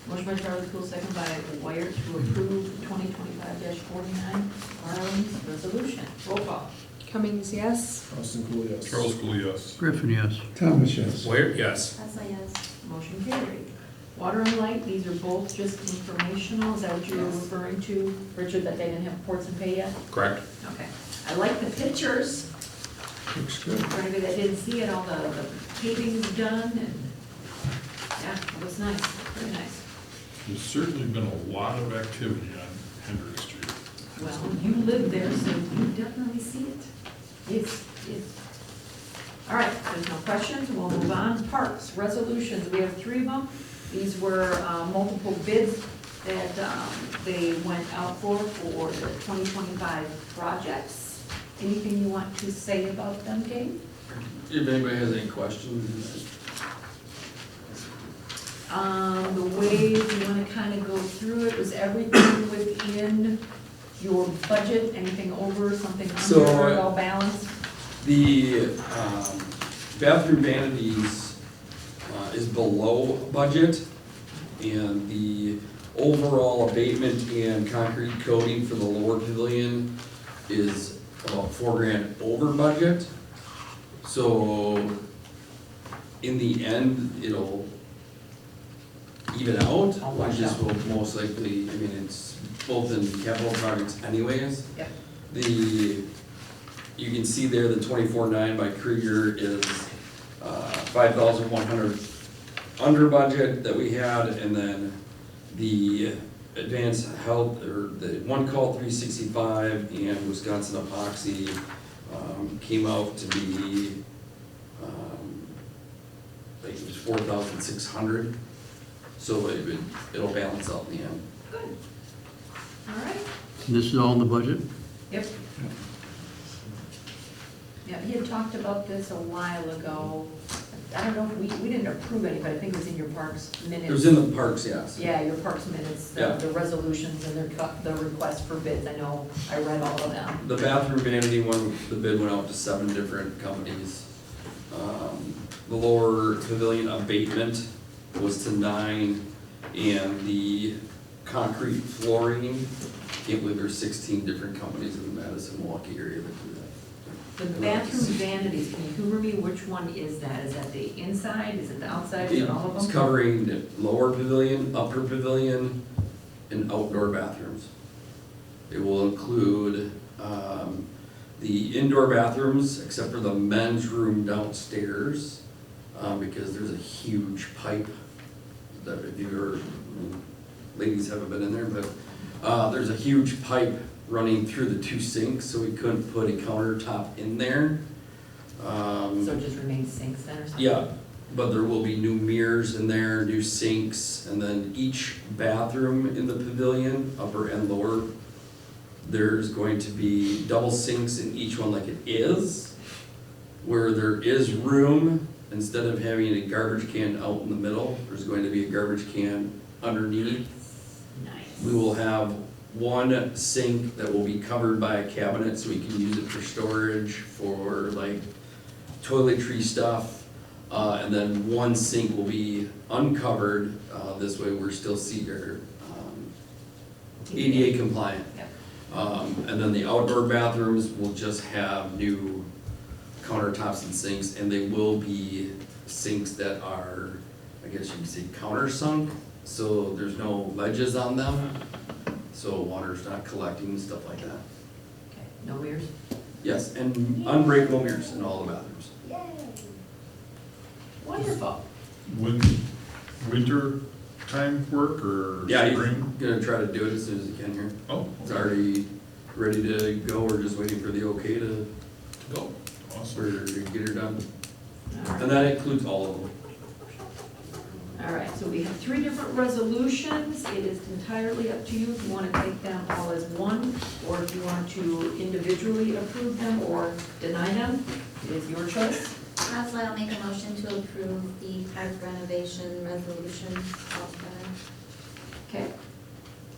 Motion by Charlie Cool, second by Wyatt to approve 2025-49 borrowing resolution. Roll call. Cummings, yes. Austin Goehl, yes. Charles Goehl, yes. Griffin, yes. Thomas, yes. Where, yes? Hustler, yes. Motion carried. Water and light, these are both just informational. Is that what you were referring to, Richard, that they didn't have reports and pay yet? Correct. Okay. I like the pictures. Looks good. For anybody that didn't see it, all the paving's done and, yeah, it was nice, very nice. There's certainly been a lot of activity on Hendrick Street. Well, you live there, so you definitely see it. It's. All right, there's no questions, we'll move on. Parks, resolutions, we have 3 of them. These were multiple bids that they went out for the 2025 projects. Anything you want to say about them, Dave? If anybody has any questions. The way you want to kind of go through it, was everything within your budget, anything over, something So, under, all balanced? The bathroom vanities is below budget, and the overall abatement and concrete coating for the lower pavilion is about $4,000 over budget. So in the end, it'll even out, which is will most likely, I mean, it's both in capital projects anyways. Yep. You can see there the 24.9 by Krieger is 5,100 under budget that we had, and then the advanced health, or the one call 365 and Wisconsin epoxy came out to be, I think it was 4,600. So it'll balance out in the end. Good. All right. This is all in the budget? Yep. Yeah, he had talked about this a while ago. I don't know if we didn't approve any, but I think it was in your parks minutes. It was in the parks, yes. Yeah, your parks minutes, Yeah. the resolutions and the request for bids. I know, I read all of them. The bathroom vanity one, the bid went out to 7 different companies. The lower pavilion abatement was to 9, and the concrete flooring, I can't believe there's 16 different companies in the Madison, Milwaukee area that do that. The bathroom vanities, can you humor me, which one is that? Is that the inside, is it the outside, is it all of them? It's covering the lower pavilion, upper pavilion, and outdoor bathrooms. It will include the indoor bathrooms, except for the men's room downstairs, because there's a huge pipe that if you're, ladies haven't been in there, but there's a huge pipe running through the 2 sinks, so we couldn't put a countertop in there. So it just remains sinks then or something? Yeah, but there will be new mirrors in there, new sinks, and then each bathroom in the pavilion, upper and lower, there's going to be double sinks in each one like it is. Where there is room, instead of having a garbage can out in the middle, there's going to be a garbage can underneath. Nice. We will have one sink that will be covered by a cabinet, so we can use it for storage, for like toiletry stuff. And then one sink will be uncovered, this way we're still ADA compliant. Yep. And then the outdoor bathrooms will just have new countertops and sinks, and they will be sinks that are, I guess you could say, countersunk, so there's no ledges on them, so water's not collecting and stuff like that. Okay, no mirrors? Yes, and unbreakable mirrors in all the bathrooms. Wonderful. Winter time work or Yeah, he's spring? gonna try to do it as soon as he can here. Oh, It's already ready to go, we're just waiting for the okay to go. Awesome. for to get her done. All right. And that includes all of them. All right, so we have 3 different resolutions. It is entirely up to you if you want to take them all as one, or if you want to individually approve them or deny them. It is your choice. That's why I'll make a motion to approve the park renovation resolution altogether. Okay.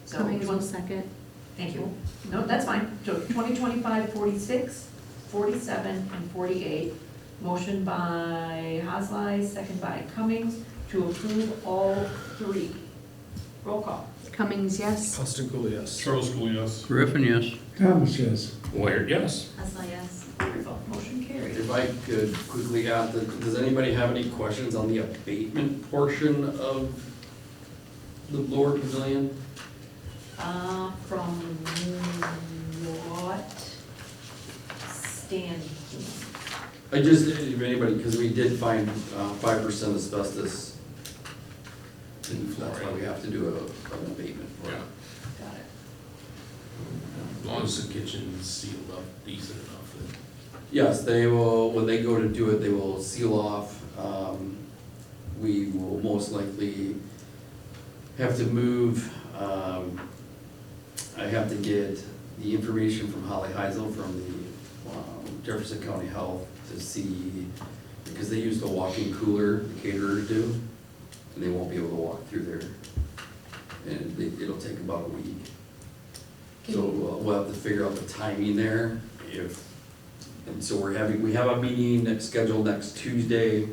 So, Cummings will second. thank you. No, that's fine. So 2025, 46, 47, and 48. Motion by Haslai, second by Cummings, to approve all 3. Roll call. Cummings, yes. Austin Goehl, yes. Charles School, yes. Griffin, yes. Thomas, yes. Where, yes. That's why yes. Wonderful. Motion carried. If I could quickly add, does anybody have any questions on the abatement portion of the lower pavilion? From what standpoint? I just, if anybody, because we did find 5% asbestos, and that's why we have to do an abatement for it. Got it. As long as the kitchen's sealed up decent enough that. Yes, they will, when they go to do it, they will seal off. We will most likely have to move, I have to get the information from Holly Heisel from the Jefferson County Health to see, because they use the walk-in cooler, the caterers do, and they won't be able to walk through there. And it'll take about a week. So we'll have to figure out the timing there, and so we have a meeting that's scheduled next Tuesday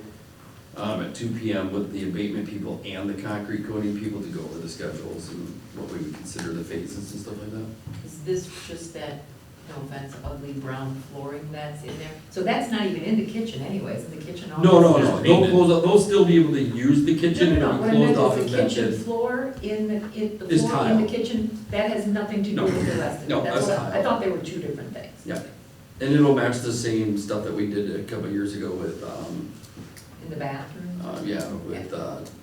at 2 p.m. with the abatement people and the concrete coating people to go over the schedules and what we would consider the phases and stuff like that. Is this just that, no offense, ugly brown flooring that's in there? So that's not even in the kitchen anyways, in the kitchen. all No, this no, stuff- no, they'll still be able to use the kitchen and No, it'll what be I meant closed off is as the that kitchen did. floor the Is floor in the tile. kitchen, that has nothing to do No. with the rest of it. No, That's that's what I tile. thought they were 2 different things. Yeah, and it'll match the same stuff that we did a couple of years ago with, In the bathroom. with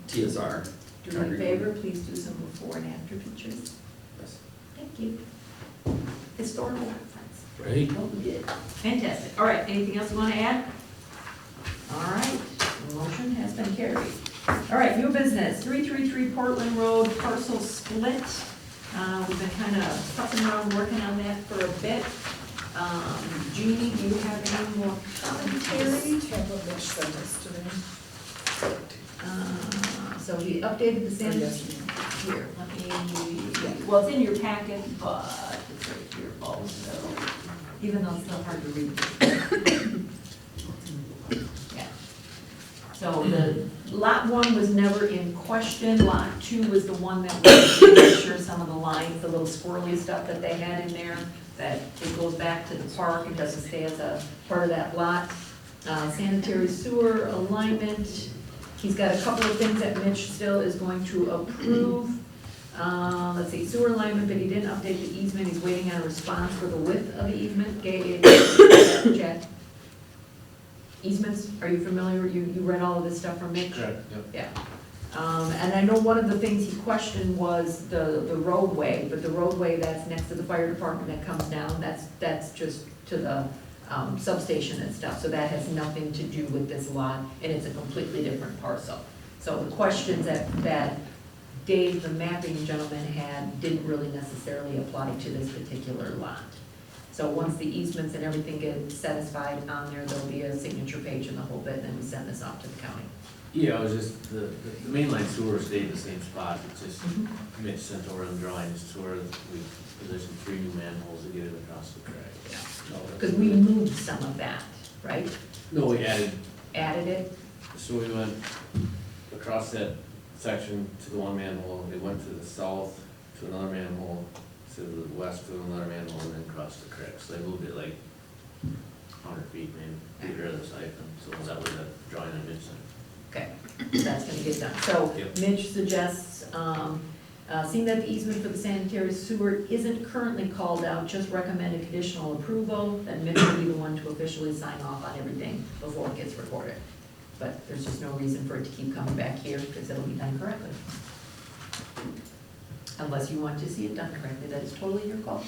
TSR. Do me a favor, please do some before and after pictures. Yes. Thank you. Historical reference. Right. What we did. Fantastic. All right, anything else you want to add? All right, the motion has been carried. All right, new business, 333 Portland Road, parcel split. We've been kind of fussing around, working on that for a bit. Jeannie, do you have any more commentary? So we updated the sanitary. Here, let me, well, it's in your packet, but it's right here also, even though it's still hard to read. Yeah. So the lot 1 was never in question, lot 2 was the one that was making sure some of the lines, the little squirrely stuff that they had in there, that it goes back to the park and doesn't stay as a part of that lot. Sanitary sewer alignment, he's got a couple of things that Mitch still is going to approve. Let's see, sewer alignment, but he didn't update the easement, he's waiting on a response for the width of the easement. Jack? Easements, are you familiar, you read all of this stuff from Mitch? Correct, yep. Yeah. And I know one of the things he questioned was the roadway, but the roadway that's next to the fire department that comes down, that's just to the substation and stuff, so that has nothing to do with this lot, and it's a completely different parcel. So the questions that Dave, the mapping gentleman, had didn't really necessarily apply to this particular lot. So once the easements and everything get satisfied on there, there'll be a signature page and the whole bit, and then we send this off to the county. Yeah, it was just, the mainline sewer stayed the same spot, it's just Mitch sent over the drawings to where we positioned 3 new manholes to get it across the crack. Because we moved some of that, right? No, we added, It? so we went across that section to the one manhole, it went to the south to another manhole, to the west to another manhole, and then across the creek. So they moved it like 100 feet, maybe, get rid of the siphon, so that was a drawing on Mitch sent. Okay, that's gonna get done. So Yep. Mitch suggests, seeing that the easement for the sanitary sewer isn't currently called out, just recommend a conditional approval, then Mitch will be the one to officially sign off on everything before it gets recorded. But there's just no reason for it to keep coming back here, because it'll be done correctly. Unless you want to see it done correctly, that is totally your call.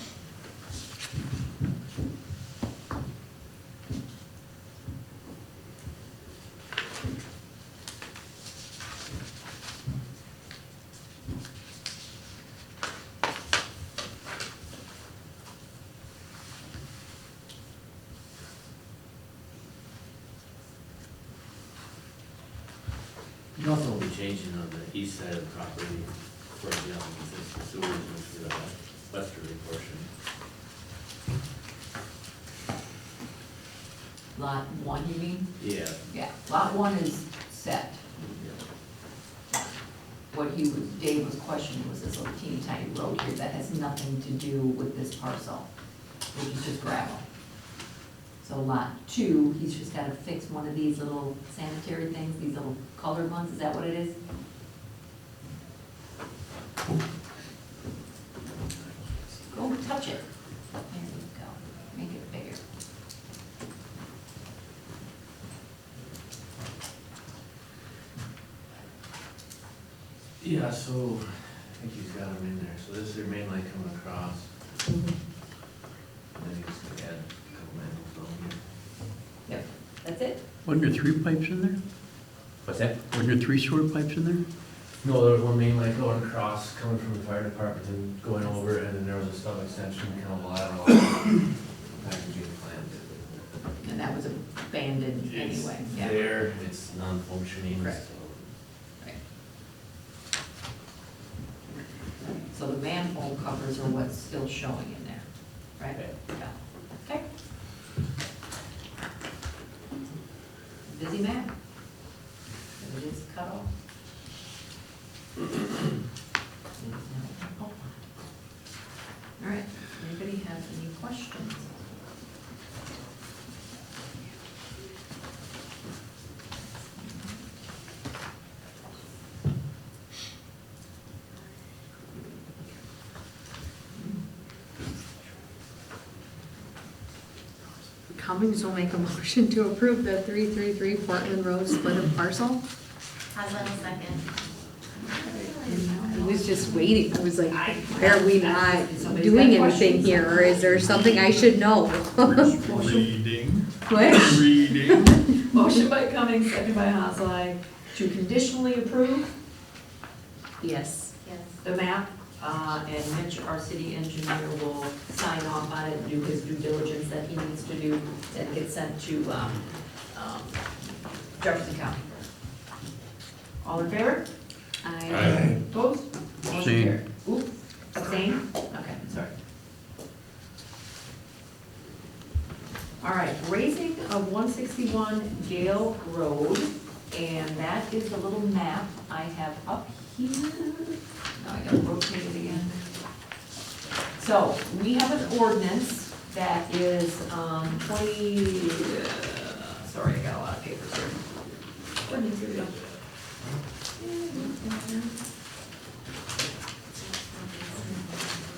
Nothing will be changing on the east side of the property, for example, since the sewers is for the westerly portion. Lot 1, you mean? Yeah. Yeah, lot 1 is set. What Dave was questioning was this little teeny tiny road here that has nothing to do with this parcel, which is just gravel. So lot 2, he's just gotta fix one of these little sanitary things, these little colored ones, is that what it is? Go touch it. There you go, make it bigger. Yeah, so, I think he's got them in there, so this is your main line coming across. And then he's gonna add a couple manholes on here. Yep, that's it. Wasn't there 3 pipes in there? What's that? Wasn't there 3 sewer pipes in there? No, there was one main line going across, coming from the fire department and going over, and then there was a stub extension, kind of lateral packaging plant. And that was abandoned anyway, It's yeah. there, it's non-functioning, Correct. so. Right. So the manhole covers are what's still showing in there, right? Okay. Yeah. Okay. Busy man? It is cut off. All right, anybody have any questions? Cummings will make a motion to approve the 333 Portland Road split of parcel. How's that a second? I was just waiting, I was like, are we not Somebody's doing got anything questions. here, or is there something I should know? Reading. What? Reading. Motion by Cummings, second by Haslai, to conditionally approve Yes. Yes. the map, and Mitch, our city engineer, will sign off on it and do his due diligence that he needs to do, and get sent to, Jefferson County. All in favor? Aye. Opposed? Motion Abstain. carried. Oop, abstain? Okay, sorry. All right, Razing of 161 Goehl Road, and that is the little map I have up here. Now I gotta rotate it again. So, we have an ordinance that is, 20, sorry, I got a lot of papers here. Ordinance, here we go.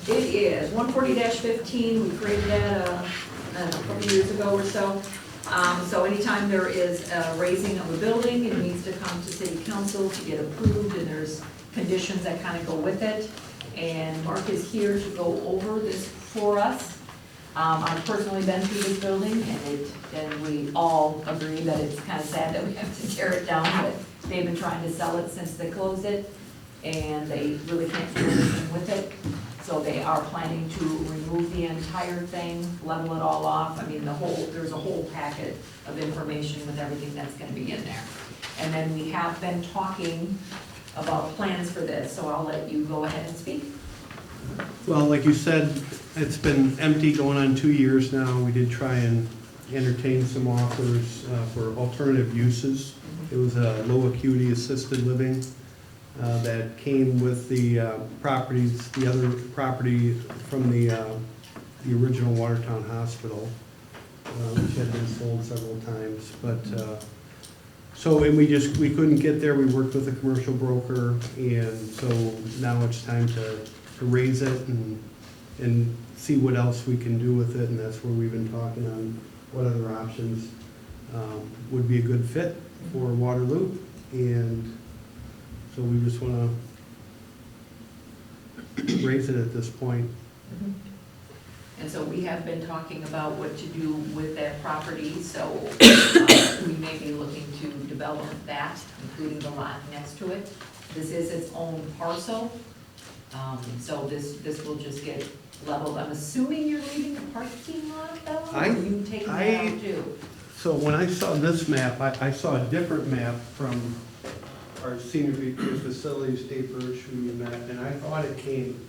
It is 140-15, we created that a couple years ago or so. So anytime there is a raising of a building, it needs to come to city council to get approved, and there's conditions that kind of go with it. And Mark is here to go over this for us. I've personally been through this building, and we all agree that it's kind of sad that we have to tear it down, but they've been trying to sell it since they closed it, and they really can't do anything with it. So they are planning to remove the entire thing, level it all off. I mean, there's a whole packet of information with everything that's gonna be in there. And then we have been talking about plans for this, so I'll let you go ahead and speak. Well, like you said, it's been empty going on 2 years now. We did try and entertain some offers for alternative uses. It was a low acuity assisted living that came with the properties, the other property from the original Watertown Hospital, which had been sold several times. But and we couldn't get there. We worked with a commercial broker, and so now it's time to raise it and see what else we can do with it, and that's where we've been talking on what other options would be a good fit for Waterloo. And so we just want to raise it at this point. And so we have been talking about what to do with that property, so we may be looking to develop that, including the lot next to it. This is its own parcel, so this will just get leveled. I'm assuming you're leaving the parking lot though, or are you taking that out too? So when I saw this map, I saw a different map from our senior facilities taper issue we met, and I thought it came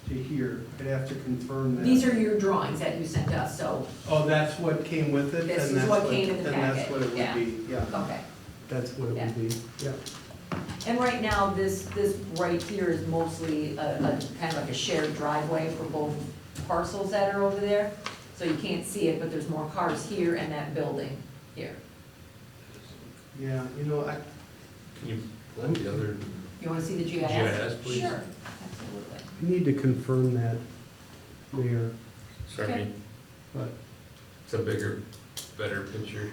to here. I'd have to confirm that. These are your drawings that you sent us, so. Oh, that's what came with it? This Then is that's what came in the Then that's packet, what it yeah. would be, yeah. Okay. That's what it would be, yeah. And right now, this right here is mostly a kind of like a shared driveway for both parcels that are over there. So you can't see it, but there's more cars here and that building here. Yeah, you know, Can you blend the other? You wanna see the GIS? GIS, please. Sure, absolutely. you need to confirm that, Mayor, Sorry, Okay. but it's a bigger, better picture.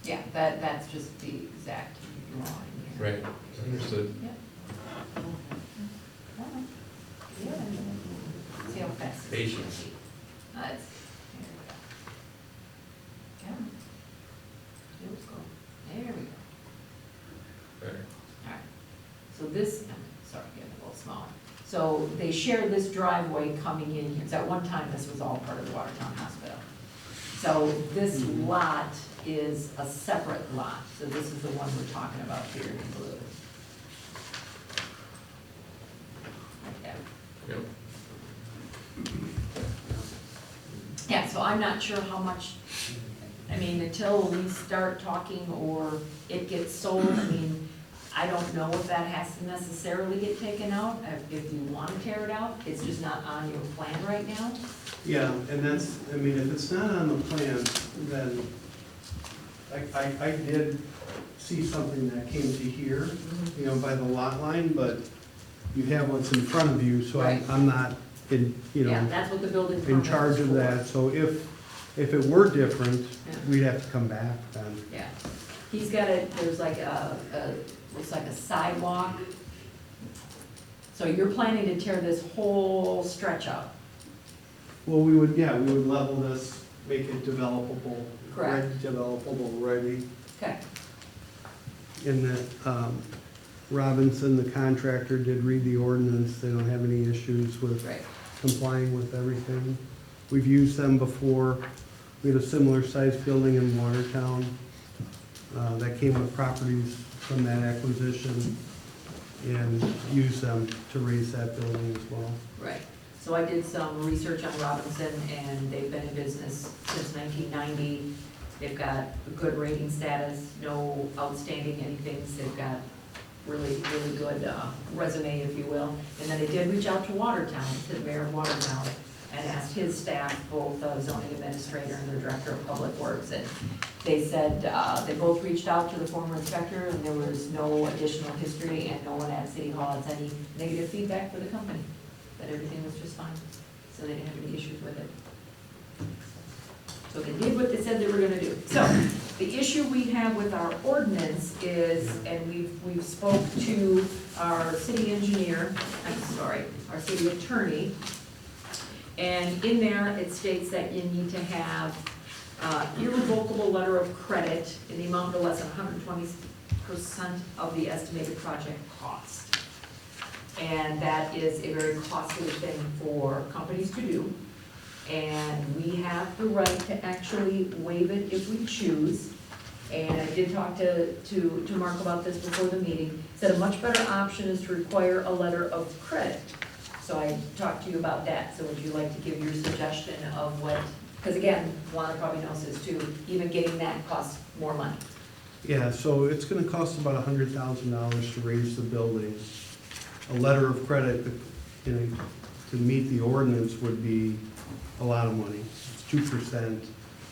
Yeah, that's just the exact drawing here. Right, understood. Yeah. Yeah. See how fast. it's Patience. moving. There we go. Yeah. Let's go. There we go. Better. All right. So this, sorry, getting a little smaller. So they share this driveway coming in here. So at one time, this was all part of the Watertown Hospital. So this lot is a separate lot. So this is the one we're talking about here in blue. Okay. Yep. Yeah, so I'm not sure how much, I mean, until we start talking or it gets sold, I mean, I don't know if that has to necessarily get taken out. If you want to tear it out, it's just not on your plan right now. yeah, and that's, I mean, if it's not on the plan, then I did see something that came to here, you know, by the lot line, but you have what's in front of you, so Right. I'm not in, you Yeah, know, that's what the building in permit charge is of for. that. So if it were different, Yeah. we'd have to come back then. Yeah, he's got there's like looks like a sidewalk. So you're planning to tear this whole stretch up? Well, we would level this, make it developable. Correct. Developable ready. Okay, And that Robinson, the contractor, did read the ordinance. They don't have any issues with great. complying with everything. We've used them before. We had a similar sized building in Watertown that came with properties from that acquisition, and used them to raise that building as well. Right, so I did some research on Robinson, and they've been in business since 1990. They've got a good rating status, no outstanding anything. They've got really, really good resume, if you will. And then they did reach out to Watertown, to the mayor of Watertown, and asked his staff, both the zoning administrator and the director of public works. And they said they both reached out to the former inspector, and there was no additional history, and no one at City Hall has any negative feedback for the company, that everything was just fine. So they didn't have any issues with it. So they did what they said they were gonna do. So the issue we have with our ordinance is, and we've spoke to our city engineer, our city attorney, And in there, it states that you need to have irrevocable letter of credit in the amount no less than 120% of the estimated project cost. And that is a very costly thing for companies to do. And we have the right to actually waive it if we choose. And I did talk to Mark about this before the meeting, said a much better option is to require a letter of credit. So I talked to you about that, so would you like to give your suggestion of what, because again, Juana probably knows this too, even getting that costs more money. Yeah, so it's gonna cost about $100,000 to raise the building. A letter of credit, you know, to meet the ordinance would be a lot of money. It's 2%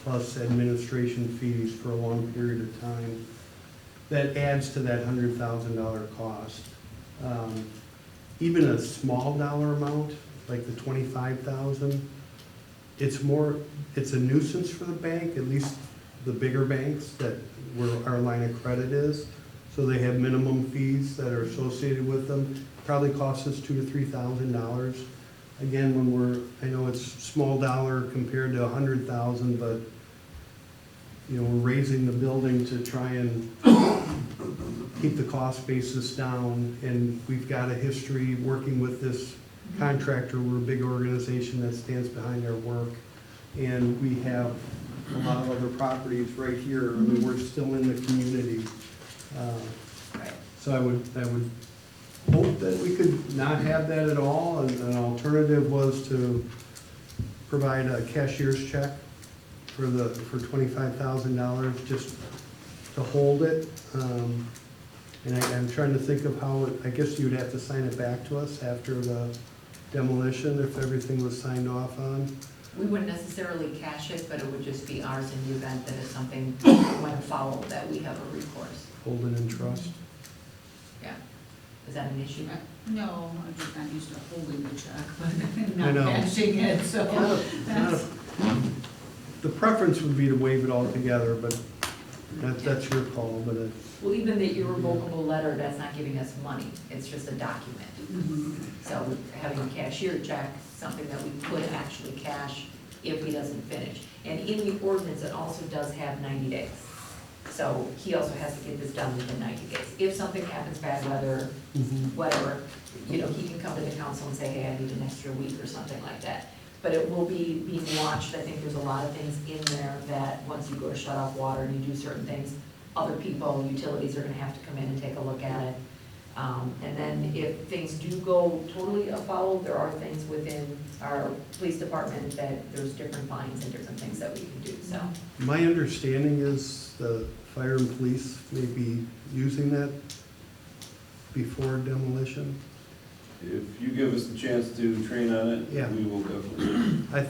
plus administration fees for a long period of time. That adds to that $100,000 cost. Even a small dollar amount, like the 25,000, it's a nuisance for the bank, at least the bigger banks that where our line of credit is. So they have minimum fees that are associated with them. Probably costs us $2,000 to $3,000. Again, I know it's small dollar compared to 100,000, but you know, we're raising the building to try and keep the cost basis down, and we've got a history working with this contractor. We're a big organization that stands behind our work, and we have a lot of other properties right here. I mean, we're still in the community. So I would hope that we could not have that at all, and an alternative was to provide a cashier's check for $25,000 just to hold it. And I'm trying to think of how, I guess you'd have to sign it back to us after the demolition if everything was signed off on. We wouldn't necessarily cash it, but it would just be ours in the event that if something went foul, that we have a recourse. Hold it in trust. Yeah. Is that an issue? No, I'm just not used to holding the check, but I know. not cashing it, so. The preference would be to waive it altogether, but that's your call, but Well, even the irrevocable letter, that's not giving us money, it's just a document. So having a cashier check, something that we could actually cash if he doesn't finish. And in the ordinance, it also does have 90 days. So he also has to get this done within 90 days. If something happens, bad weather, whatever, you know, he can come to the council and say, hey, I need an extra week or something like that. But it will be being watched. I think there's a lot of things in there that once you go to shut off water and you do certain things, other people, utilities are gonna have to come in and take a look at it. And then if things do go totally afoul, there are things within our police department that there's different fines and different things that we can do, so. my understanding is the fire and police may be using that before demolition. If you give us the chance to train on it, Yeah. we will definitely.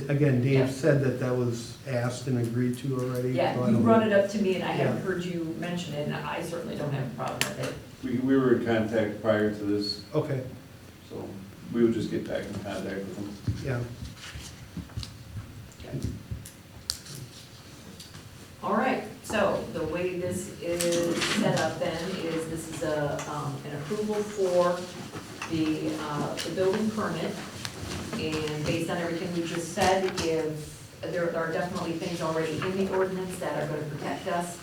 Again, Yeah. Dave said that was asked and agreed to already. Yeah, so I you don't brought know. it up to me and I hadn't Yeah. heard you mention it, and I certainly don't have a problem with it. We were in contact prior to this, Okay, so we would just get back in contact with them. yeah. All right, so the way this is set up then is this is an approval for the building permit. And based on everything we just said, if there are definitely things already in the ordinance that are going to protect us.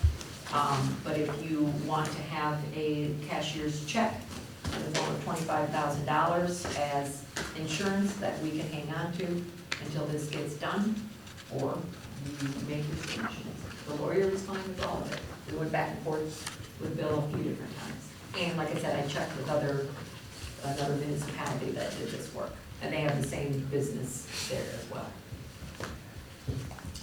But if you want to have a cashier's check in the form of $25,000 as insurance that we can hang on to until this gets done, or you make your decision. The lawyer is fine with all of it. We went back and forth with Bill a few different times. And like I said, I checked with another municipality that did this work, and they have the same business there as well.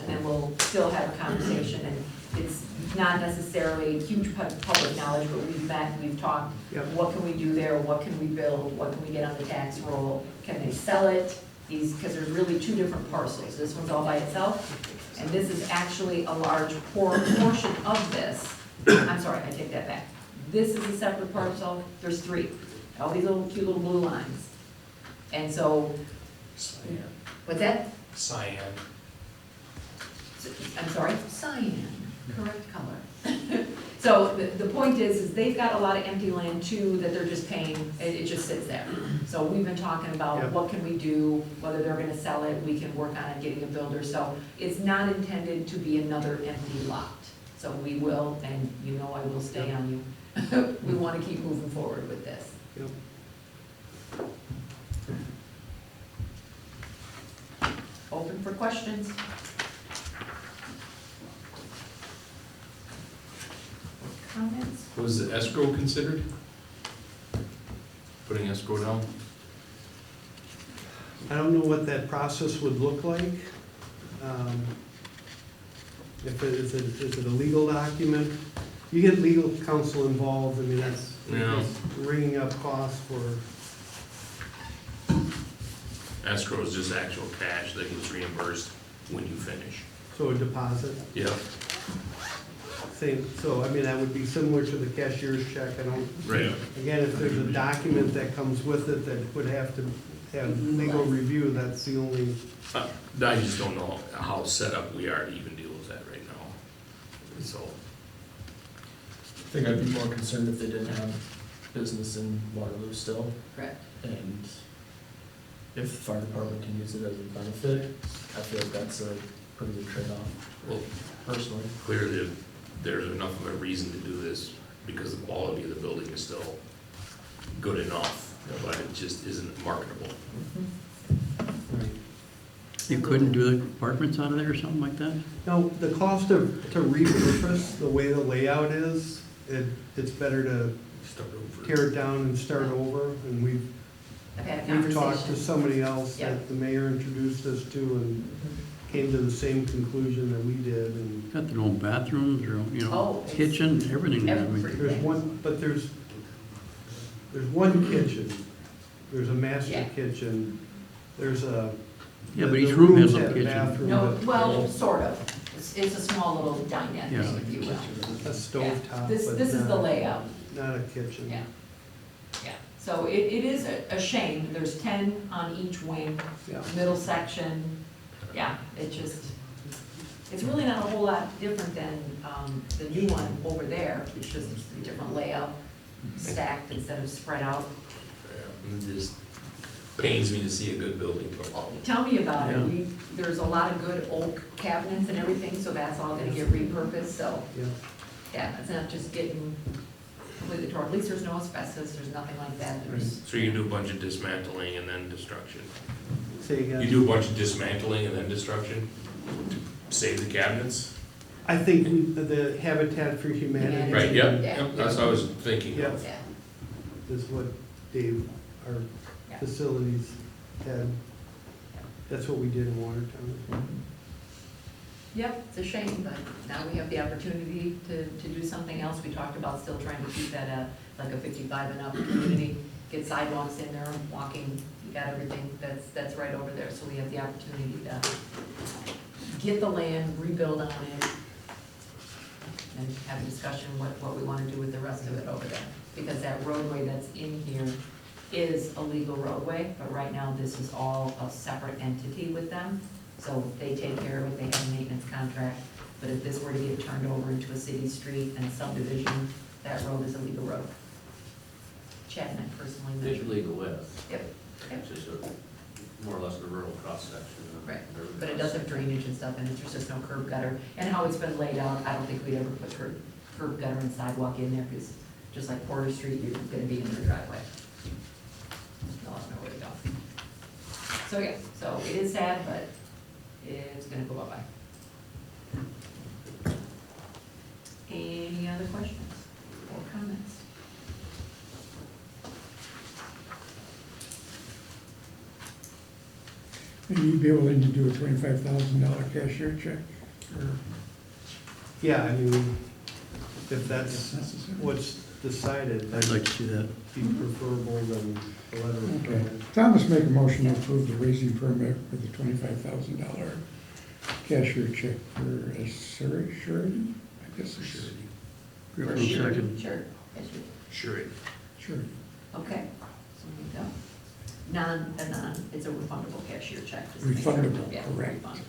And then we'll still have a conversation, and it's not necessarily huge public knowledge, but we've met, we've talked. Yep. What can we do there? What can we build? What can we get on the tax roll? Can they sell it? Because there's really two different parcels. This one's all by itself, and this is actually a large portion of this. I'm sorry, I take that back. This is a separate parcel. There's three. All these little cute little blue lines. And so, Cyan. what's that? Cyan. I'm sorry? Cyan, correct color. So the point is they've got a lot of empty land too, that they're just paying, it just sits there. So we've been talking about Yep. what can we do, whether they're gonna sell it, we can work on it, getting a builder. So it's not intended to be another empty lot. So we will, and you know I will stay on you. We wanna keep moving forward with this. Yep. Open for questions. Comments? Was the escrow considered? Putting escrow down? I don't know what that process would look like. If it, is it a legal document? You get legal counsel involved, I mean, that's Yeah. ringing up costs for, Escrow is just actual cash that gets reimbursed when you finish. so a deposit. Yep. Same, so, I mean, that would be similar to the cashier's check, I don't, Right. again, if there's a document that comes with it that would have to have legal review, that's the only, I just don't know how set up we are to even deal with that right now. So, I think I'd be more concerned if they didn't have business in Waterloo still, Correct. and if the fire department can use it as a benefit, I feel like that's a pretty good trade-off, well, personally. clearly, there's enough of a reason to do this because the quality of the building is still good enough, but it just isn't marketable. You couldn't do the apartments out of there or something like that? no, the cost to repurpose, the way the layout is, it's better to Start over. tear it down and start over, and we've I've had a talked to conversation. somebody else Yeah. that the mayor introduced us to and came to the same conclusion that we did, and Got their own bathrooms, their own, you know, Oh, it's- kitchen, everything. I mean, Every- there's one, but there's one kitchen, there's a master Yeah. kitchen, there's a. Yeah, but the each room has rooms a have kitchen. bathroom, No, but well, sort of. It's a small little dinette, Yeah. if you will. A Yeah. stovetop, This but is the not, layout, not a kitchen. yeah. Yeah, so it is a shame, there's 10 on each wing, Yeah. middle section, yeah, it's really not a whole lot different than, the new one over there, it's just a different layout, stacked instead of spread out. Yeah, it just pains me to see a good building come out. Tell me about Yeah. it, there's a lot of good oak cabinets and everything, so that's all gonna get repurposed, so, Yeah. yeah, it's not just getting completely torn, at least there's no asbestos, there's nothing like that, there's, So you do a bunch of dismantling and then destruction. Say again. You do a bunch of dismantling and then destruction to save the cabinets? I think the Habitat for Humanity. Right, yep, Yeah. yep, that's what I was thinking Yeah. of. yeah. Is what Dave, our Yeah. facilities had. That's what we did in Watertown. Yep, it's a shame, but now we have the opportunity to do something else. We talked about still trying to keep that like a 55 and up community, get sidewalks in there, walking, you got everything that's right over there. So we have the opportunity to get the land, rebuild on it, and have a discussion what we want to do with the rest of it over there. Because that roadway that's in here is a legal roadway, but right now this is all a separate entity with them. So they take care of it, they have a maintenance contract, but if this were to get turned over into a city street and subdivision, that road is a legal road. Chad and I personally. There's legal width. Yep, It's just a, more or less a rural cross-section. right, but it does have drainage and stuff, and there's just no curb gutter. And how it's been laid out, I don't think we'd ever put curb gutter and sidewalk in there, because just like Porter Street, you're gonna be in their driveway. They'll have nowhere to go. So, yeah, so it is sad, but it's gonna go by. Any other questions or comments? And you'd be willing to do a $25,000 cashier check? Or Yeah, I mean, if that's necessary? what's decided, I'd like to see that. be preferable than the letter of Okay. credit. Thomas, make a motion to approve the raising permit for the $25,000 cashier check for a surety? I guess it's surety. Griffin, Sure, second. Sure, yes, Sure. Surety. okay, so we go. It's a refundable cashier check. just to make sure. Refundable, Yeah, correct. refund.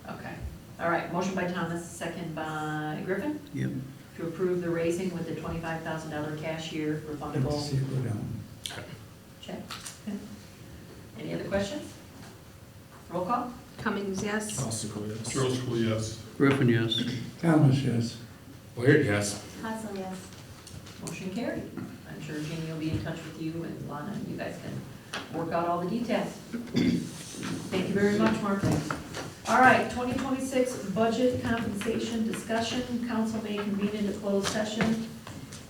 Okay, all right, motion by Thomas, second by Griffin. Yep. to approve the Razing with the $25,000 cashier refundable check. Okay. Any other questions? Roll call? Cummings, yes. Parsel, yes. Driscoll, yes. Griffin, yes. Thomas, yes. Weird, yes. Hassel, yes. Motion carried. I'm sure Jeannie will be in touch with you and Lana, and you guys can work out all the details. Thank you very much, Mark. All right, 2026 budget compensation discussion. Council may convene into closed session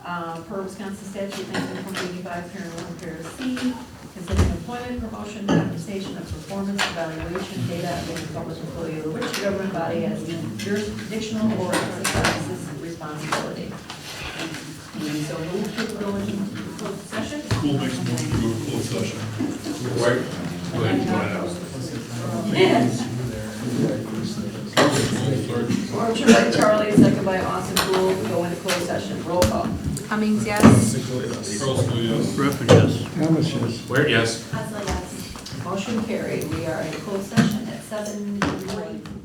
per Wisconsin statute 19.85, parent 1, parent C, considering employment, promotion, compensation, of performance, evaluation, data of any public employee or which government body has jurisdictional or exercises responsibility. So move to go into closed session. School makes a motion to go to closed session. Right. Go ahead, go ahead. Motion by Charlie, second by Austin Goehl, go into closed session. Roll call. Cummings, yes. Driscoll, yes. Griffin, yes. Thomas, yes. Weird, yes. Hassel, yes. Motion carried. We are in closed session at 7:09.